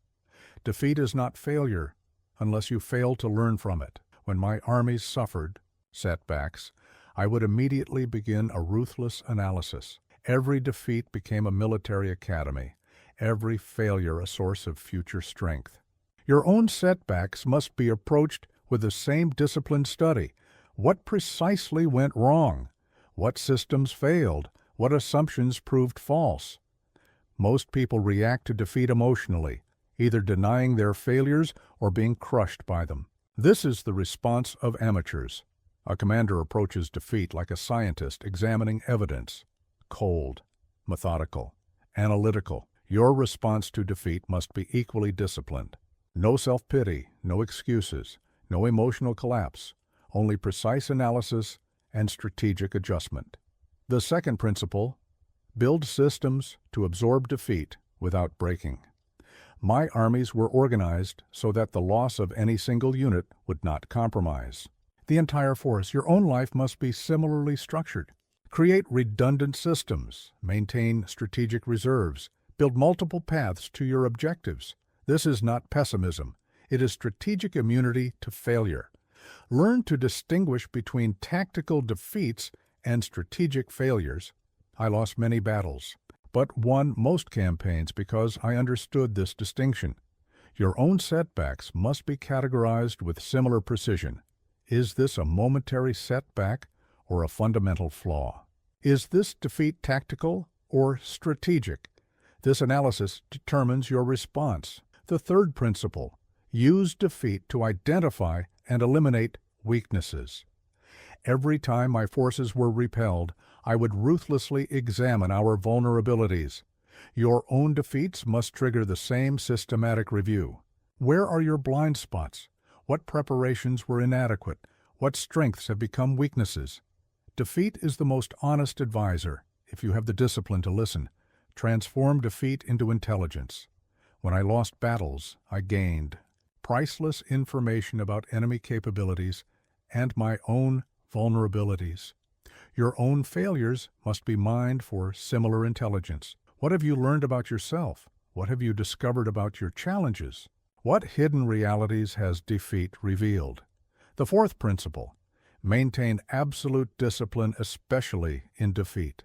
Defeat is not failure unless you fail to learn from it. When my armies suffered setbacks, I would immediately begin a ruthless analysis. Every defeat became a military academy, every failure a source of future strength. Your own setbacks must be approached with the same disciplined study. What precisely went wrong? What systems failed? What assumptions proved false? Most people react to defeat emotionally, either denying their failures or being crushed by them. This is the response of amateurs. A commander approaches defeat like a scientist examining evidence. Cold, methodical, analytical. Your response to defeat must be equally disciplined. No self-pity, no excuses, no emotional collapse, only precise analysis and strategic adjustment. The second principle, build systems to absorb defeat without breaking. My armies were organized so that the loss of any single unit would not compromise the entire force. Your own life must be similarly structured. Create redundant systems, maintain strategic reserves, build multiple paths to your objectives. This is not pessimism. It is strategic immunity to failure. Learn to distinguish between tactical defeats and strategic failures. I lost many battles, but won most campaigns because I understood this distinction. Your own setbacks must be categorized with similar precision. Is this a momentary setback or a fundamental flaw? Is this defeat tactical or strategic? This analysis determines your response. The third principle, Use defeat to identify and eliminate weaknesses. Every time my forces were repelled, I would ruthlessly examine our vulnerabilities. Your own defeats must trigger the same systematic review. Where are your blind spots? What preparations were inadequate? What strengths have become weaknesses? Defeat is the most honest advisor, if you have the discipline to listen. Transform defeat into intelligence. When I lost battles, I gained priceless information about enemy capabilities and my own vulnerabilities. Your own failures must be mined for similar intelligence. What have you learned about yourself? What have you discovered about your challenges? What hidden realities has defeat revealed? The fourth principle: maintain absolute discipline, especially in defeat.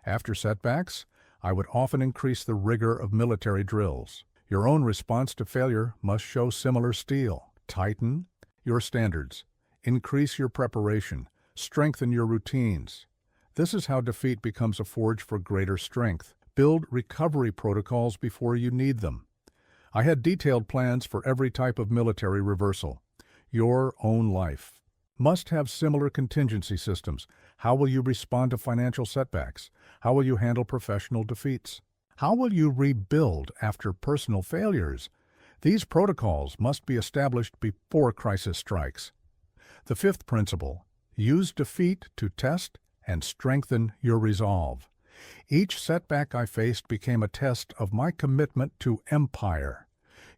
After setbacks, I would often increase the rigor of military drills. Your own response to failure must show similar steel. Tighten your standards. Increase your preparation. Strengthen your routines. This is how defeat becomes a forge for greater strength. Build recovery protocols before you need them. I had detailed plans for every type of military reversal. Your own life must have similar contingency systems. How will you respond to financial setbacks? How will you handle professional defeats? How will you rebuild after personal failures? These protocols must be established before crisis strikes. The fifth principle: use defeat to test and strengthen your resolve. Each setback I faced became a test of my commitment to empire.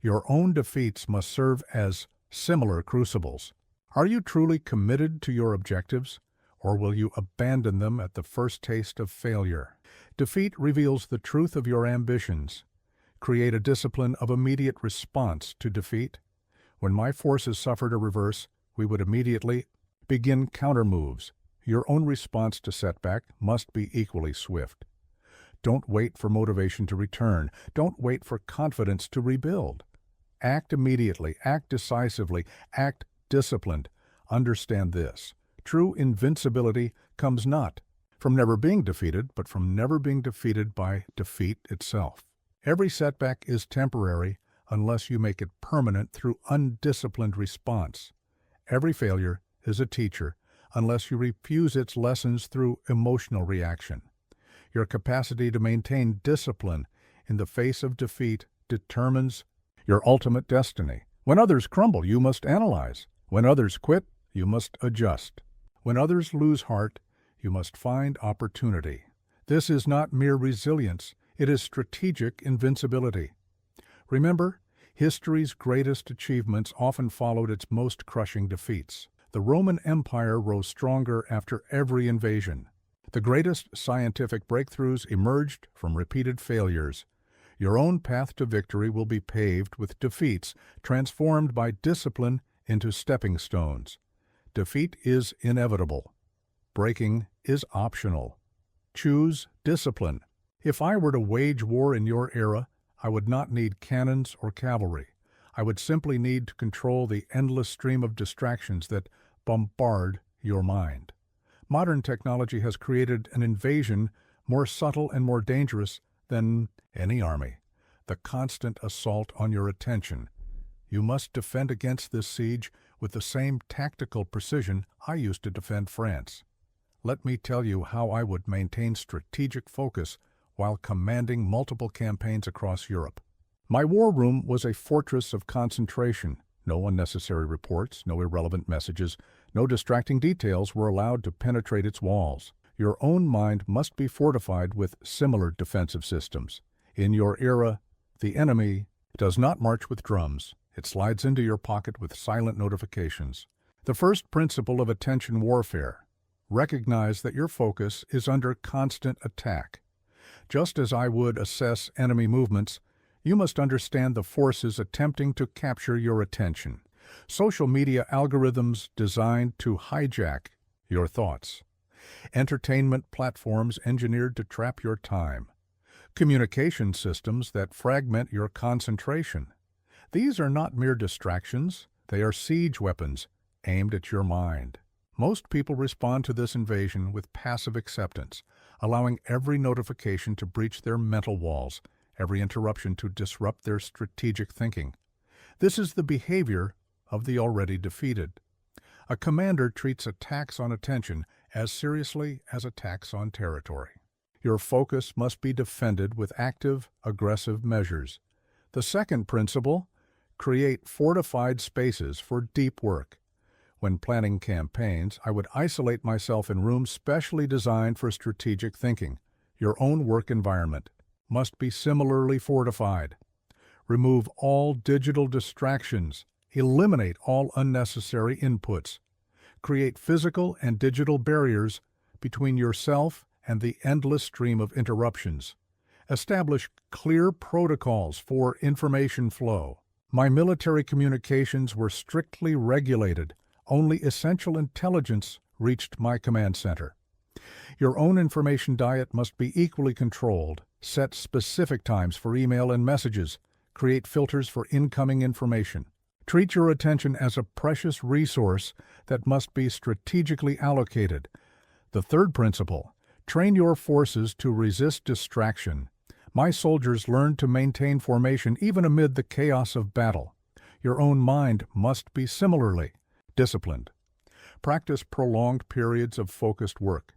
Your own defeats must serve as similar crucibles. Are you truly committed to your objectives, or will you abandon them at the first taste of failure? Defeat reveals the truth of your ambitions. Create a discipline of immediate response to defeat. When my forces suffered a reverse, we would immediately begin counter-moves. Your own response to setback must be equally swift. Don't wait for motivation to return. Don't wait for confidence to rebuild. Act immediately, act decisively, act disciplined. Understand this: true invincibility comes not from never being defeated, but from never being defeated by defeat itself. Every setback is temporary unless you make it permanent through undisciplined response. Every failure is a teacher unless you refuse its lessons through emotional reaction. Your capacity to maintain discipline in the face of defeat determines your ultimate destiny. When others crumble, you must analyze. When others quit, you must adjust. When others lose heart, you must find opportunity. This is not mere resilience, it is strategic invincibility. Remember, history's greatest achievements often followed its most crushing defeats. The Roman Empire rose stronger after every invasion. The greatest scientific breakthroughs emerged from repeated failures. Your own path to victory will be paved with defeats, transformed by discipline into stepping stones. Defeat is inevitable. Breaking is optional. Choose discipline. If I were to wage war in your era, I would not need cannons or cavalry. I would simply need to control the endless stream of distractions that bombard your mind. Modern technology has created an invasion more subtle and more dangerous than any army: the constant assault on your attention. You must defend against this siege with the same tactical precision I used to defend France. Let me tell you how I would maintain strategic focus while commanding multiple campaigns across Europe. My war room was a fortress of concentration. No unnecessary reports, no irrelevant messages, no distracting details were allowed to penetrate its walls. Your own mind must be fortified with similar defensive systems. In your era, the enemy does not march with drums. It slides into your pocket with silent notifications. The first principle of attention warfare: recognize that your focus is under constant attack. Just as I would assess enemy movements, you must understand the forces attempting to capture your attention. Social media algorithms designed to hijack your thoughts. Entertainment platforms engineered to trap your time. Communication systems that fragment your concentration. These are not mere distractions, they are siege weapons aimed at your mind. Most people respond to this invasion with passive acceptance, allowing every notification to breach their mental walls, every interruption to disrupt their strategic thinking. This is the behavior of the already defeated. A commander treats attacks on attention as seriously as attacks on territory. Your focus must be defended with active, aggressive measures. The second principle: create fortified spaces for deep work. When planning campaigns, I would isolate myself in rooms specially designed for strategic thinking. Your own work environment must be similarly fortified. Remove all digital distractions. Eliminate all unnecessary inputs. Create physical and digital barriers between yourself and the endless stream of interruptions. Establish clear protocols for information flow. My military communications were strictly regulated. Only essential intelligence reached my command center. Your own information diet must be equally controlled. Set specific times for email and messages. Create filters for incoming information. Treat your attention as a precious resource that must be strategically allocated. The third principle: train your forces to resist distraction. My soldiers learned to maintain formation even amid the chaos of battle. Your own mind must be similarly disciplined. Practice prolonged periods of focused work.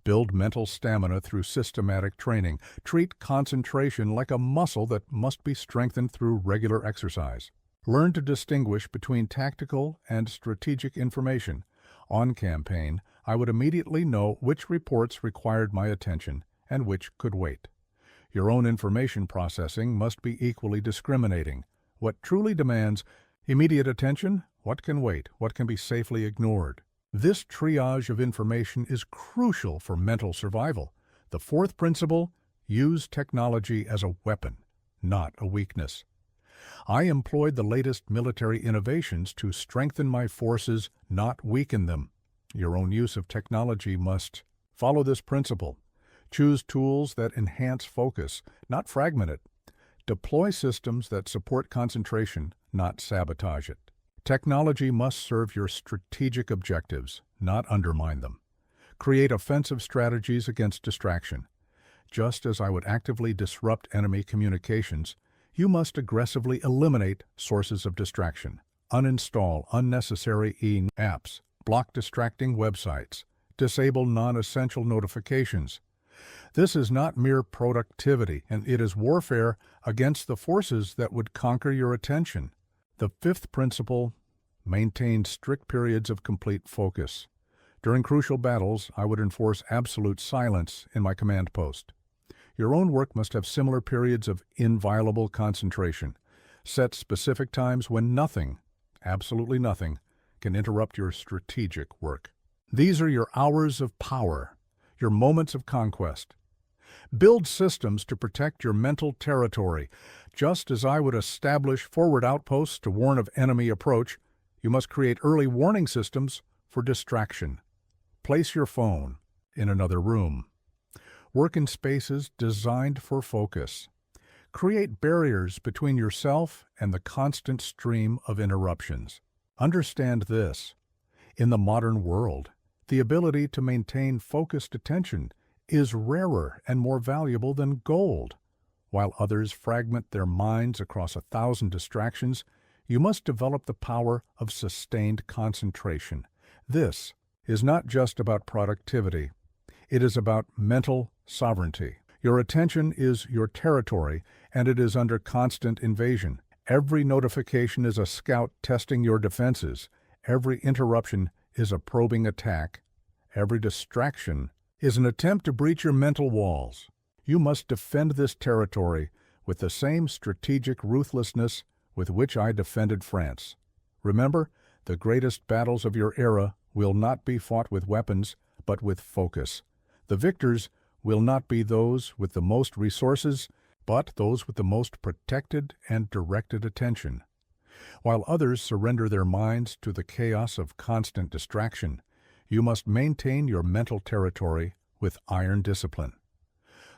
Build mental stamina through systematic training. Treat concentration like a muscle that must be strengthened through regular exercise. Learn to distinguish between tactical and strategic information. On campaign, I would immediately know which reports required my attention and which could wait. Your own information processing must be equally discriminating. What truly demands immediate attention? What can wait? What can be safely ignored? This triage of information is crucial for mental survival. The fourth principle: use technology as a weapon, not a weakness. I employed the latest military innovations to strengthen my forces, not weaken them. Your own use of technology must follow this principle. Choose tools that enhance focus, not fragment it. Deploy systems that support concentration, not sabotage it. Technology must serve your strategic objectives, not undermine them. Create offensive strategies against distraction. Just as I would actively disrupt enemy communications, you must aggressively eliminate sources of distraction. Uninstall unnecessary apps, block distracting websites, disable non-essential notifications. This is not mere productivity, and it is warfare against the forces that would conquer your attention. The fifth principle: maintain strict periods of complete focus. During crucial battles, I would enforce absolute silence in my command post. Your own work must have similar periods of inviolable concentration. Set specific times when nothing, absolutely nothing, can interrupt your strategic work. These are your hours of power, your moments of conquest. Build systems to protect your mental territory. Just as I would establish forward outposts to warn of enemy approach, you must create early warning systems for distraction. Place your phone in another room. Work in spaces designed for focus. Create barriers between yourself and the constant stream of interruptions. Understand this: in the modern world, the ability to maintain focused attention is rarer and more valuable than gold. While others fragment their minds across 1,000 distractions, you must develop the power of sustained concentration. This is not just about productivity. It is about mental sovereignty. Your attention is your territory, and it is under constant invasion. Every notification is a scout testing your defenses. Every interruption is a probing attack. Every distraction is an attempt to breach your mental walls. You must defend this territory with the same strategic ruthlessness with which I defended France. Remember, the greatest battles of your era will not be fought with weapons, but with focus. The victors will not be those with the most resources, but those with the most protected and directed attention. While others surrender their minds to the chaos of constant distraction, you must maintain your mental territory with iron discipline.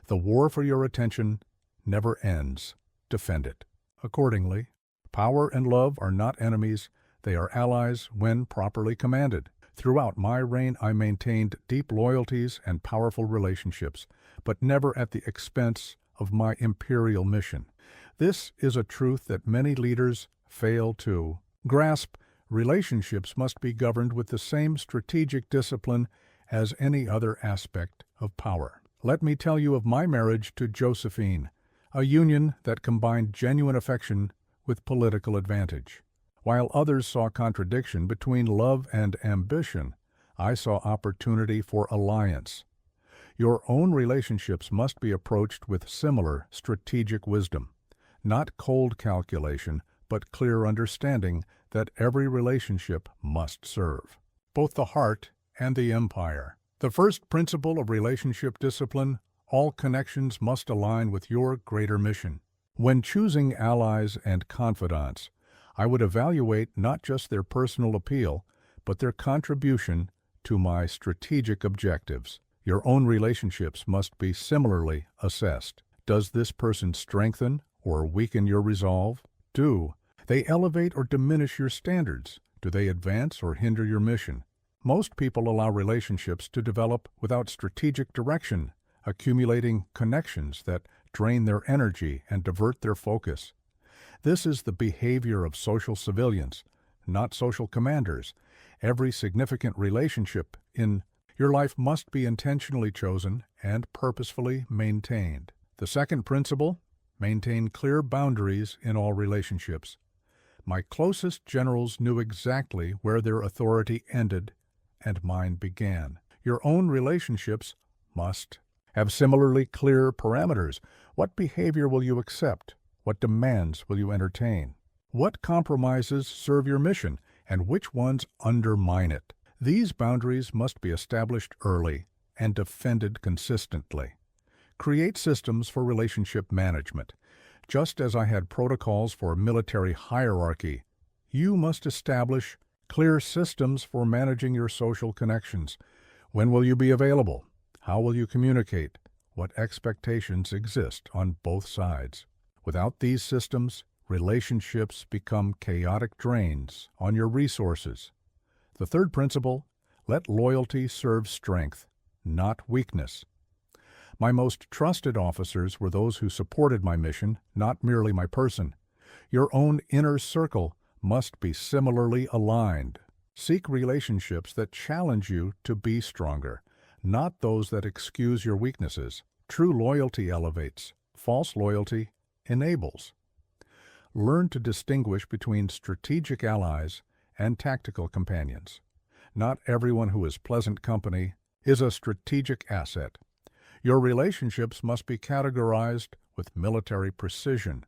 The war for your attention never ends. Defend it. Accordingly, power and love are not enemies, they are allies when properly commanded. Throughout my reign, I maintained deep loyalties and powerful relationships, but never at the expense of my imperial mission. This is a truth that many leaders fail to grasp. Relationships must be governed with the same strategic discipline as any other aspect of power. Let me tell you of my marriage to Josephine, a union that combined genuine affection with political advantage. While others saw contradiction between love and ambition, I saw opportunity for alliance. Your own relationships must be approached with similar strategic wisdom, not cold calculation, but clear understanding that every relationship must serve both the heart and the empire. The first principle of relationship discipline: all connections must align with your greater mission. When choosing allies and confidants, I would evaluate not just their personal appeal, but their contribution to my strategic objectives. Your own relationships must be similarly assessed. Does this person strengthen or weaken your resolve? Do they elevate or diminish your standards? Do they advance or hinder your mission? Most people allow relationships to develop without strategic direction, accumulating connections that drain their energy and divert their focus. This is the behavior of social civilians, not social commanders. Every significant relationship in your life must be intentionally chosen and purposefully maintained. The second principle: maintain clear boundaries in all relationships. My closest generals knew exactly where their authority ended and mine began. Your own relationships must have similarly clear parameters. What behavior will you accept? What demands will you entertain? What compromises serve your mission, and which ones undermine it? These boundaries must be established early and defended consistently. Create systems for relationship management. Just as I had protocols for military hierarchy, you must establish clear systems for managing your social connections. When will you be available? How will you communicate? What expectations exist on both sides? Without these systems, relationships become chaotic drains on your resources. The third principle: let loyalty serve strength, not weakness. My most trusted officers were those who supported my mission, not merely my person. Your own inner circle must be similarly aligned. Seek relationships that challenge you to be stronger, not those that excuse your weaknesses. True loyalty elevates. False loyalty enables. Learn to distinguish between strategic allies and tactical companions. Not everyone who is pleasant company is a strategic asset. Your relationships must be categorized with military precision.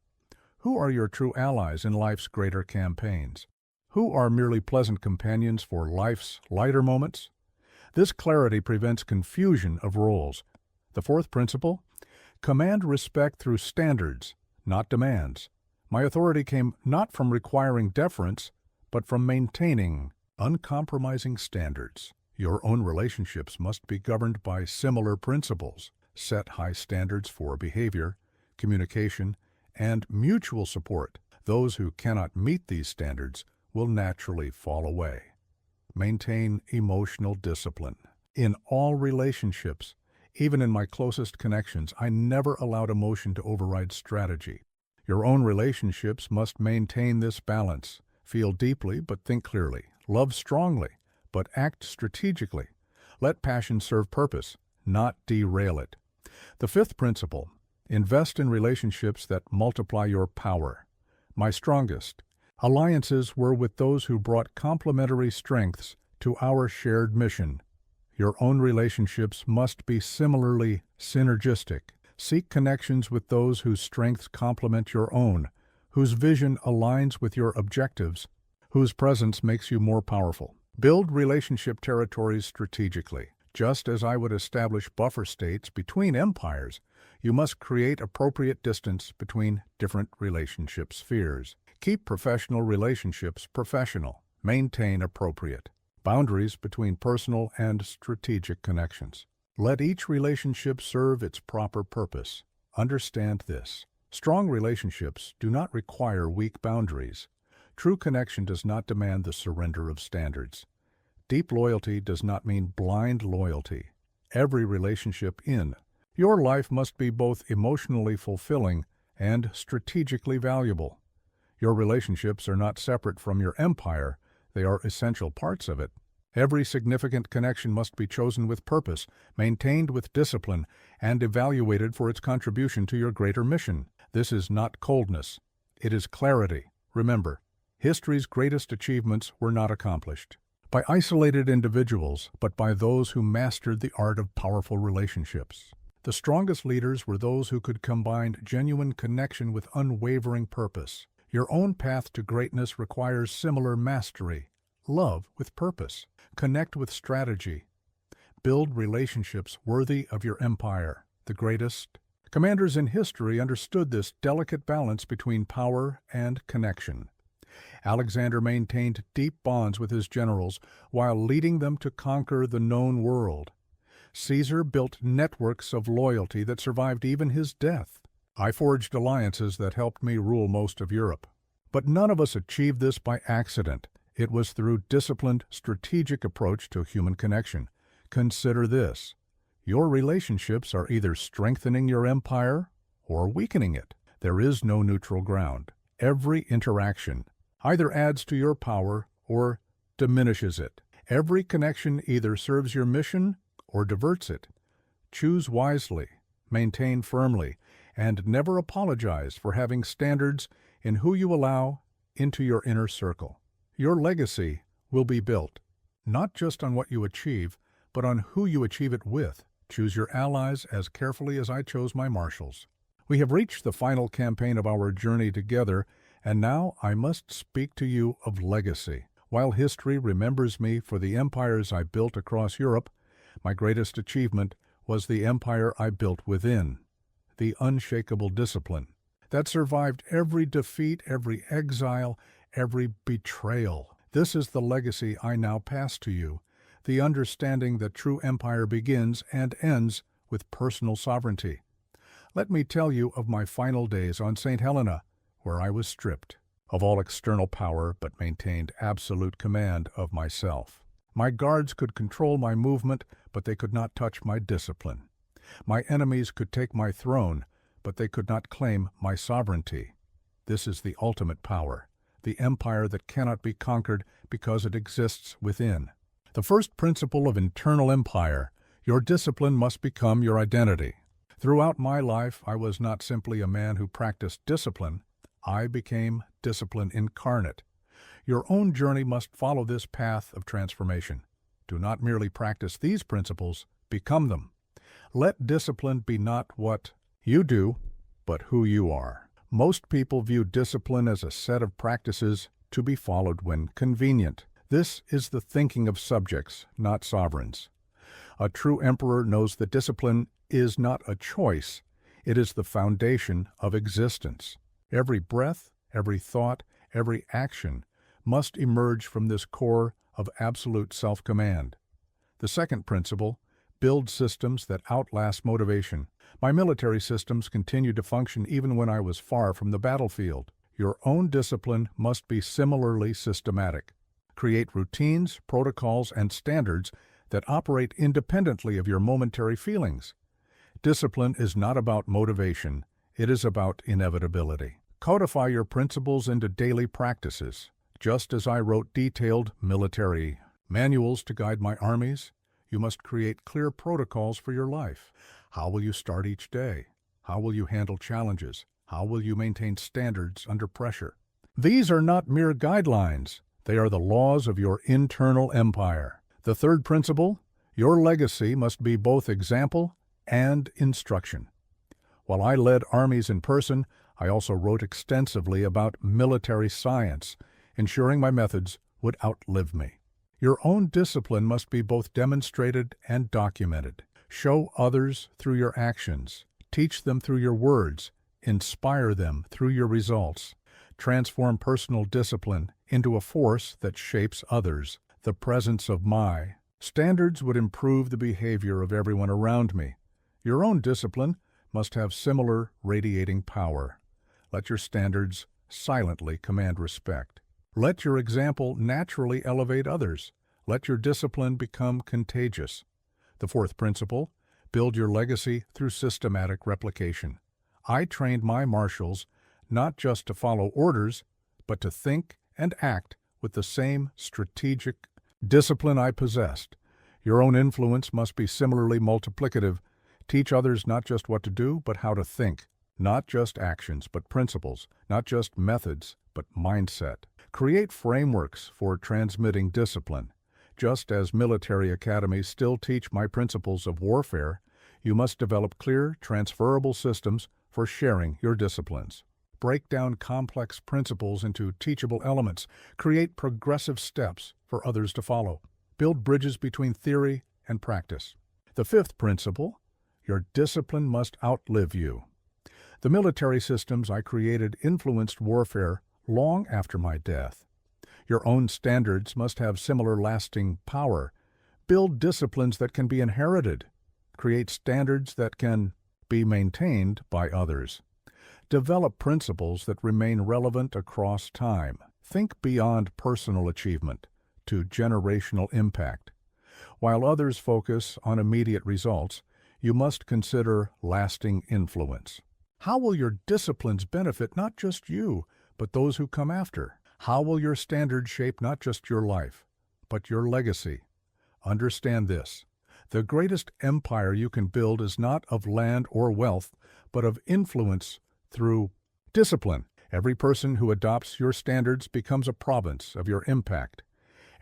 Who are your true allies in life's greater campaigns? Who are merely pleasant companions for life's lighter moments? This clarity prevents confusion of roles. The fourth principle: command respect through standards, not demands. My authority came not from requiring deference, but from maintaining uncompromising standards. Your own relationships must be governed by similar principles. Set high standards for behavior, communication, and mutual support. Those who cannot meet these standards will naturally fall away. Maintain emotional discipline. In all relationships, even in my closest connections, I never allowed emotion to override strategy. Your own relationships must maintain this balance. Feel deeply, but think clearly. Love strongly, but act strategically. Let passion serve purpose, not derail it. The fifth principle: invest in relationships that multiply your power. My strongest alliances were with those who brought complementary strengths to our shared mission. Your own relationships must be similarly synergistic. Seek connections with those whose strengths complement your own, whose vision aligns with your objectives, whose presence makes you more powerful. Build relationship territories strategically. Just as I would establish buffer states between empires, you must create appropriate distance between different relationship spheres. Keep professional relationships professional. Maintain appropriate boundaries between personal and strategic connections. Let each relationship serve its proper purpose. Understand this: strong relationships do not require weak boundaries. True connection does not demand the surrender of standards. Deep loyalty does not mean blind loyalty. Every relationship in your life must be both emotionally fulfilling and strategically valuable. Your relationships are not separate from your empire, they are essential parts of it. Every significant connection must be chosen with purpose, maintained with discipline, and evaluated for its contribution to your greater mission. This is not coldness. It is clarity. Remember, history's greatest achievements were not accomplished by isolated individuals, but by those who mastered the art of powerful relationships. The strongest leaders were those who could combine genuine connection with unwavering purpose. Your own path to greatness requires similar mastery. Love with purpose. Connect with strategy. Build relationships worthy of your empire. The greatest commanders in history understood this delicate balance between power and connection. Alexander maintained deep bonds with his generals while leading them to conquer the known world. Caesar built networks of loyalty that survived even his death. I forged alliances that helped me rule most of Europe. But none of us achieved this by accident. It was through disciplined, strategic approach to human connection. Consider this. Your relationships are either strengthening your empire or weakening it. There is no neutral ground. Every interaction either adds to your power or diminishes it. Every connection either serves your mission or diverts it. Choose wisely, maintain firmly, and never apologize for having standards in who you allow into your inner circle. Your legacy will be built, not just on what you achieve, but on who you achieve it with. Choose your allies as carefully as I chose my marshals. We have reached the final campaign of our journey together, and now I must speak to you of legacy. While history remembers me for the empires I built across Europe, my greatest achievement was the empire I built within, the unshakable discipline that survived every defeat, every exile, every betrayal. This is the legacy I now pass to you, the understanding that true empire begins and ends with personal sovereignty. Let me tell you of my final days on St. Helena, where I was stripped of all external power but maintained absolute command of myself. My guards could control my movement, but they could not touch my discipline. My enemies could take my throne, but they could not claim my sovereignty. This is the ultimate power, the empire that cannot be conquered because it exists within. The first principle of internal empire: your discipline must become your identity. Throughout my life, I was not simply a man who practiced discipline. I became discipline incarnate. Your own journey must follow this path of transformation. Do not merely practice these principles, become them. Let discipline be not what you do, but who you are. Most people view discipline as a set of practices to be followed when convenient. This is the thinking of subjects, not sovereigns. A true emperor knows that discipline is not a choice. It is the foundation of existence. Every breath, every thought, every action must emerge from this core of absolute self-command. The second principle: build systems that outlast motivation. My military systems continued to function even when I was far from the battlefield. Your own discipline must be similarly systematic. Create routines, protocols, and standards that operate independently of your momentary feelings. Discipline is not about motivation, it is about inevitability. Codify your principles into daily practices. Just as I wrote detailed military manuals to guide my armies, you must create clear protocols for your life. How will you start each day? How will you handle challenges? How will you maintain standards under pressure? These are not mere guidelines. They are the laws of your internal empire. The third principle: your legacy must be both example and instruction. While I led armies in person, I also wrote extensively about military science, ensuring my methods would outlive me. Your own discipline must be both demonstrated and documented. Show others through your actions. Teach them through your words. Inspire them through your results. Transform personal discipline into a force that shapes others. The presence of my standards would improve the behavior of everyone around me. Your own discipline must have similar radiating power. Let your standards silently command respect. Let your example naturally elevate others. Let your discipline become contagious. The fourth principle: build your legacy through systematic replication. I trained my marshals not just to follow orders, but to think and act with the same strategic discipline I possessed. Your own influence must be similarly multiplicative. Teach others not just what to do, but how to think. Not just actions, but principles. Not just methods, but mindset. Create frameworks for transmitting discipline. Just as military academies still teach my principles of warfare, you must develop clear, transferable systems for sharing your disciplines. Break down complex principles into teachable elements. Create progressive steps for others to follow. Build bridges between theory and practice. The fifth principle, your discipline must outlive you. The military systems I created influenced warfare long after my death. Your own standards must have similar lasting power. Build disciplines that can be inherited. Create standards that can be maintained by others. Develop principles that remain relevant across time. Think beyond personal achievement to generational impact. While others focus on immediate results, you must consider lasting influence. How will your disciplines benefit not just you, but those who come after? How will your standards shape not just your life, but your legacy? Understand this. The greatest empire you can build is not of land or wealth, but of influence through discipline. Every person who adopts your standards becomes a province of your impact.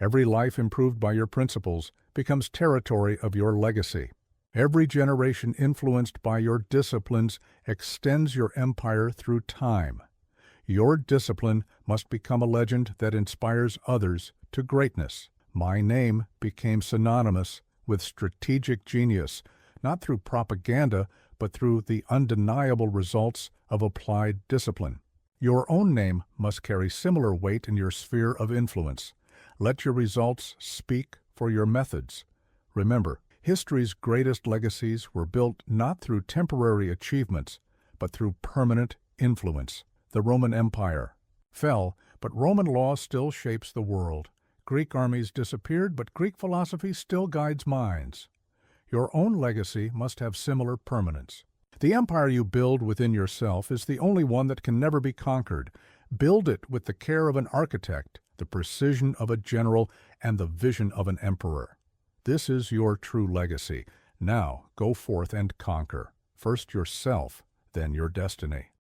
Every life improved by your principles becomes territory of your legacy. Every generation influenced by your disciplines extends your empire through time. Your discipline must become a legend that inspires others to greatness. My name became synonymous with strategic genius, not through propaganda, but through the undeniable results of applied discipline. Your own name must carry similar weight in your sphere of influence. Let your results speak for your methods. Remember, history's greatest legacies were built not through temporary achievements, but through permanent influence. The Roman Empire fell, but Roman law still shapes the world. Greek armies disappeared, but Greek philosophy still guides minds. Your own legacy must have similar permanence. The empire you build within yourself is the only one that can never be conquered. Build it with the care of an architect, the precision of a general, and the vision of an emperor. This is your true legacy. Now go forth and conquer. First yourself, then your destiny.